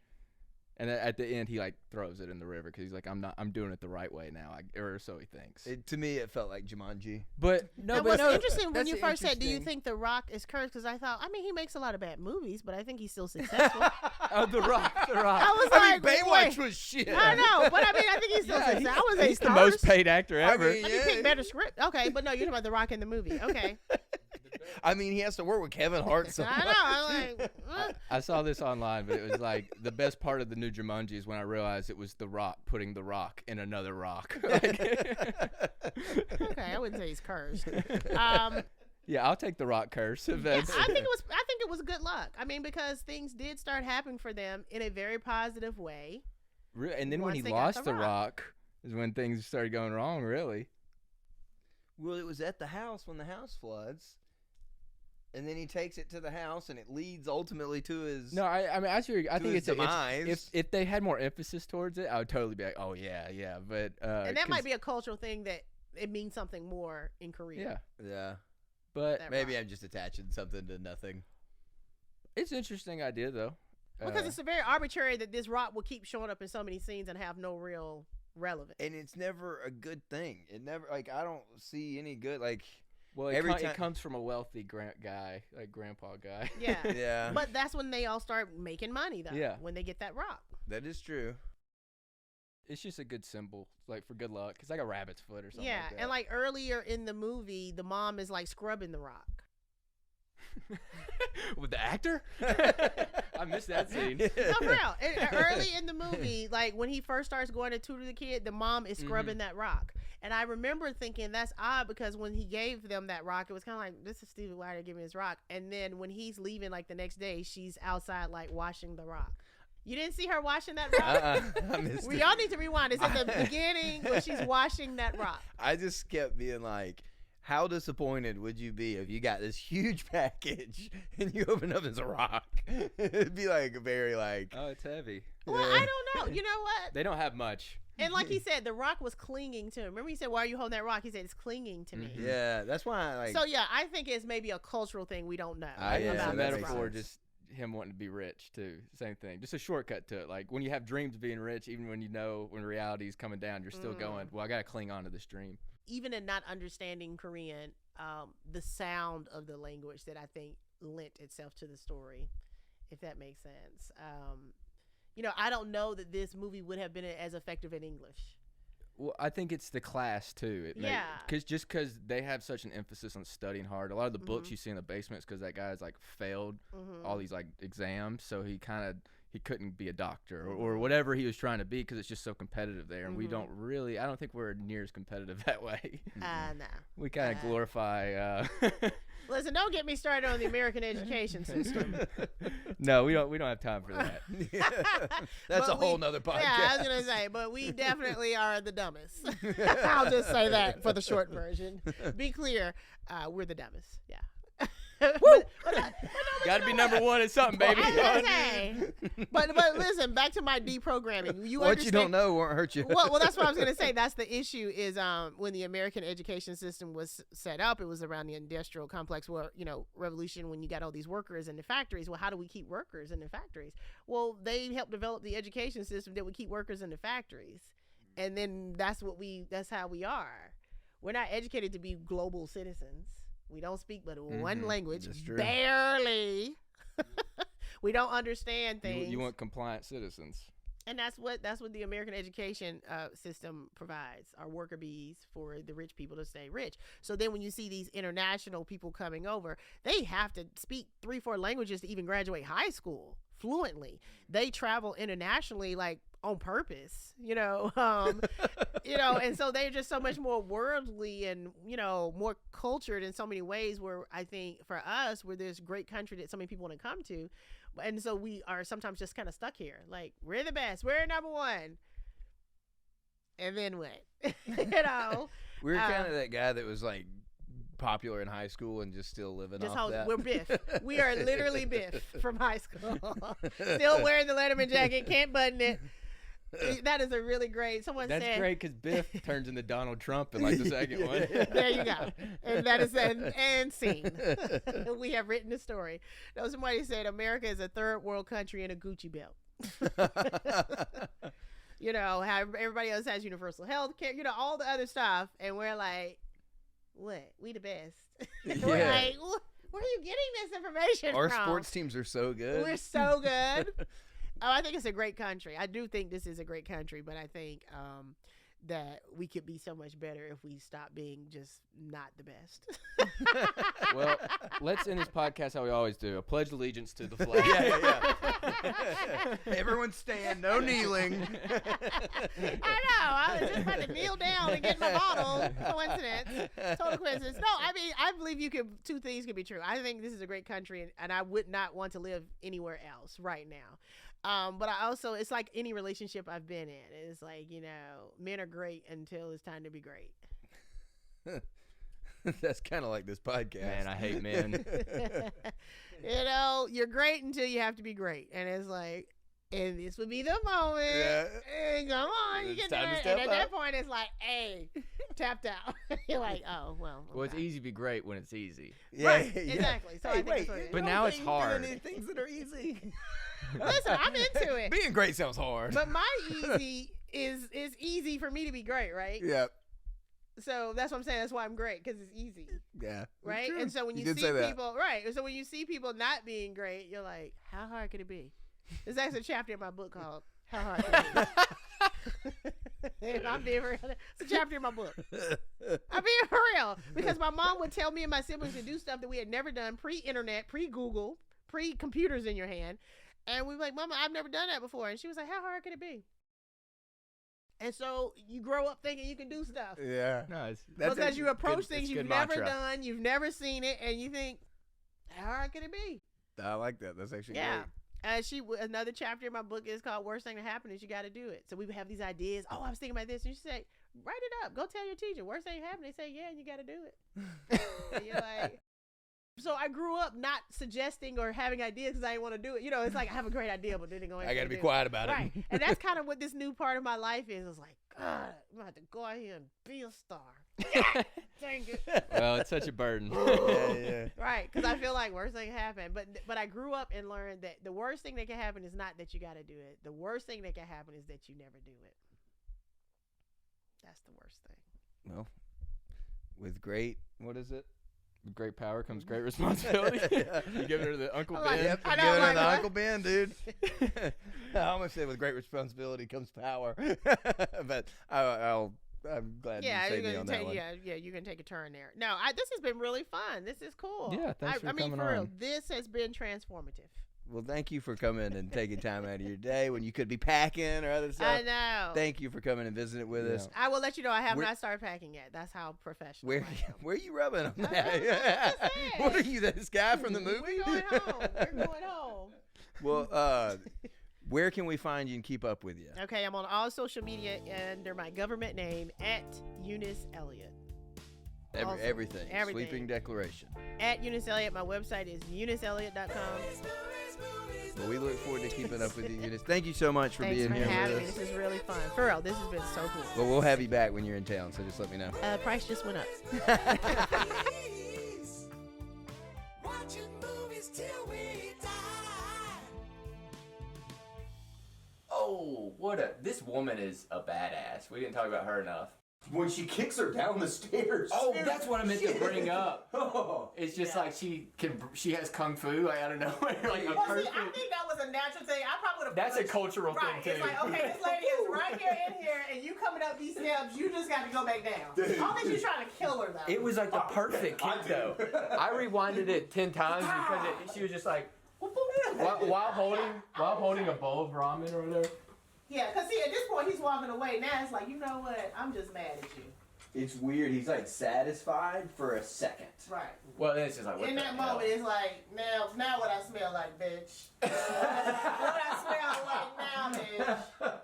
And at the end, he like throws it in the river because he's like, I'm doing it the right way now, or so he thinks. To me, it felt like Jumanji. But no, And but what's interesting when that's you the first said, "Do you interesting- think The Rock is cursed?" Because I thought, he makes a lot of bad movies, but I think he's still successful. Oh, The Rock, The Rock. I was I mean, like, Baywatch wait. was shit. I know, but I think he's still successful. I was He's the most paid actor ever. mean, Let me pick better script. Okay, but no, you're talking about The Rock in the movie. Okay. I mean, he has to work with Kevin Hart. So. I know. I'm like, I saw this online, but it was like the best part of the new Jumanji is when I realized it was The Rock putting the rock in another rock. okay, I wouldn't say he's cursed. Yeah, I'll take the rock curse. If Yeah, that's I think it was good luck. I mean, because things did start happening for them in a very positive way. And then when once he they got lost the the rock. rock is when things started going wrong, really. Well, it was at the house when the house floods, and then he takes it to the house, and it leads ultimately to his. No, I mean, I think his it's demise. if they had more emphasis towards it, I would totally be like, oh yeah, but And that might be a cultural thing that it means something more in Korea. yeah, Yeah. but That Maybe rock. I'm just attaching something to nothing. it's an interesting idea though. Because it's very arbitrary that this rock will keep showing up in so many scenes and have no real relevance. And it's never a good thing. It never, like, I don't see any good, like, well, every it time- comes from a wealthy guy, like grandpa guy. Yeah. yeah. But that's when they all start making money, though. Yeah. When they get that rock. That is true. It's just a good symbol, like for good luck. It's like a rabbit's foot or something. Yeah. like that. And like earlier in the movie, the mom is like scrubbing the rock. with the actor. I missed that scene. No, for real. Early in the movie, like when he first starts going to tutor the kid, the mom is scrubbing that rock. And I remember thinking that's odd because when he gave them that rock, it was kind of like, this is stupid. Why are they giving me this rock? And then when he's leaving, like the next day, she's outside like washing the rock. You didn't see her washing that rock? I missed We it. all need to rewind. It's at the beginning when she's washing that rock. I just kept being like, how disappointed would you be if you got this huge package and you open up as a rock? It'd be like very like. Oh, it's heavy. Well, I don't know. You know what? They don't have much. And like he said, the rock was clinging to him. Remember he said, why are you holding that rock? He said, it's clinging to me. Yeah, that's why I like. So yeah, I think it's maybe a cultural thing we don't know. Ah, yeah, It's that a makes metaphor, sense. just him wanting to be rich too. Same thing. Just a shortcut to it. Like when you have dreams of being rich, even when you know when reality is coming down, you're still going, well, I got to cling on to this dream. Even in not understanding Korean, the sound of the language that I think lent itself to the story, if that makes sense. You know, I don't know that this movie would have been as effective in English. Well, I think it's the class too. Yeah. Because they have such an emphasis on studying hard. A lot of the books you see in the basements, because that guy's like failed all these like exams, so he couldn't be a doctor or whatever he was trying to be because it's just so competitive there, and we don't really. I don't think we're near as competitive that way. No. We kind of glorify. Listen, don't get me started on the American education system. No, we don't have time for that. That's But a whole nother podcast. Yeah, I was gonna say, but we definitely are the dumbest. I'll just say that for the short version. Be clear, we're the dumbest. Yeah. Got to be number one at something, baby. I was gonna say, but listen, back to my deprogramming. What you don't know won't hurt you. Well, that's what I was going to say. That's the issue is when the American education system was set up, it was around the industrial complex revolution when you got all these workers in the factories. Well, how do we keep workers in the factories? Well, they helped develop the education system that would keep workers in the factories. And then that's how we are. We're not educated to be global citizens. We don't speak but one language, That's true. barely. We don't understand things. You want compliant citizens. And that's what the American education system provides, our worker bees for the rich people to stay rich. So then when you see these international people coming over, they have to speak 3-4 languages to even graduate high school fluently. They travel internationally like on purpose, and so they're just so much more worldly and, more cultured in so many ways where I think for us, we're this great country that so many people want to come to. And so we are sometimes just kind of stuck here. Like, we're the best. We're number one. And then what? We're kind of that guy that was like popular in high school and just still living off that. We're Biff. We are literally Biff from high school. Still wearing the Letterman jacket. Can't button it. That is a really great. That's great because Biff turns into Donald Trump in like the second one. There you go. And that is and scene. We have written the story. No, somebody said America is a third world country in a Gucci belt. How everybody else has universal health care, all the other stuff. And we're like, what? We the best. We're like, where are you getting this information Our from? sports teams are so good. We're so good. I think it's a great country. I do think this is a great country, but I think that we could be so much better if we stop being just not the best. Well, let's end this podcast how we always do. A pledge allegiance to the flag. Yeah. Everyone stand, no kneeling. I know. I was just about to kneel down and get my bottle. Coincidence. Total coincidence. No, I mean, I believe two things could be true. I think this is a great country, and I would not want to live anywhere else right now. But I also, it's like any relationship I've been in. It's like, men are great until it's time to be great. That's kind of like this podcast. Man, I hate men. You're great until you have to be great. And it's like, and this would be the moment. Yeah. Hey, come on, you It's can do time to it. step And at up. that point, it's like, hey, tapped out. You're like, oh, well. Well, it's okay. easy to be great when it's easy. Yeah, Right, yeah. exactly. So I think that's what it is. But now it's hard. Any things that are easy. Listen, I'm into it. Being great sounds hard. But my easy is easy for me to be great, right? Yeah. So that's what I'm saying. That's why I'm great, because it's easy, Yeah. right? True. And so when you did see say that. people, right? So when you see people not being great, you're like, how hard could it be? There's actually a chapter in my book called "How Hard Could It Be." And I'm being real. It's a chapter in my book. I'm being for real, because my mom would tell me and my siblings to do stuff that we had never done, pre-internet, pre-Google, pre-computers in your hand, and we were like, "Mama, I've never done that before," and she was like, "How hard could it be?" And so you grow up thinking you can do stuff. Yeah. No, Because you approach things it's you've good never mantra. done, you've never seen it, and you think, how hard could it be? I like that. That's actually Yeah. Another chapter in my book is called "Worst Thing to Happen Is You Got to Do It." So we would have these ideas. Oh, I was thinking about this. And you say, write it up. Go tell your teacher. Worst thing to happen. They say, yeah, and you got to do it. And you're like, so I grew up not suggesting or having ideas because I didn't want to do it. It's like I have a great idea, but then I got to be quiet about it. Right. And that's kind of what this new part of my life is. It's like, God, I'm going to have to go out here and be a star. God, dang it. Well, it's such a burden. Yeah. Right, because I feel like worst thing can happen. But I grew up and learned that the worst thing that can happen is not that you got to do it. The worst thing that can happen is that you never do it. That's the worst thing. Well, with great, what is it? With great power comes great responsibility. You give it to the Uncle I like Ben. it. Yep, I know, give it like to the what? Uncle Ben, dude. I almost said with great responsibility comes power, but I'm glad Yeah, you saved me you're on gonna that one. you can take a turn there. No, this has been really fun. This is cool. Yeah, thanks for I mean, coming for real, on. this has been transformative. Well, thank you for coming and taking time out of your day when you could be packing or other stuff. I know. Thank you for coming and visiting with us. I will let you know I have Where- not started packing yet. That's how professional Where I am. where are you rubbing on I'm that? just saying. What are you, this guy from the movie? We're going home. We're going home. Well, where can we find you and keep up with you? Okay, I'm on all social media under my government name at Eunice Elliott. Awesome. Everything. Everything. Sweeping declaration. At Eunice Elliott. My website is euniceelliott.com. Well, we look forward to keeping up with you, Eunice. Thank you so much for Thanks being for here having me. with us. This is really fun. For real, this has been so cool. Well, we'll have you back when you're in town, so just let me know. Price just went up. Watching movies till we die. Oh, this woman is a badass. We didn't talk about her enough. When she kicks her down the stairs. Oh, that's what I meant to bring up. Oh. It's just like she has kung fu like out of nowhere, like a Well, see, perfect. I think that was a natural thing. I probably would have. That's a cultural right. thing It's too. like, okay, this lady is right here in here, and you coming up these steps, you just got to go back down. I don't think she's trying to kill her though. It was like the perfect kick though. I rewinded it 10 times because she was just like while holding a bowl of ramen or whatever. Yeah, because see, at this point, he's walking away. Now it's like, you know what? I'm just mad at you. It's weird. He's like satisfied for a second. Right. Well, then it's just like what In the that hell? moment, it's like, now what I smell like, bitch. What I smell like now, bitch.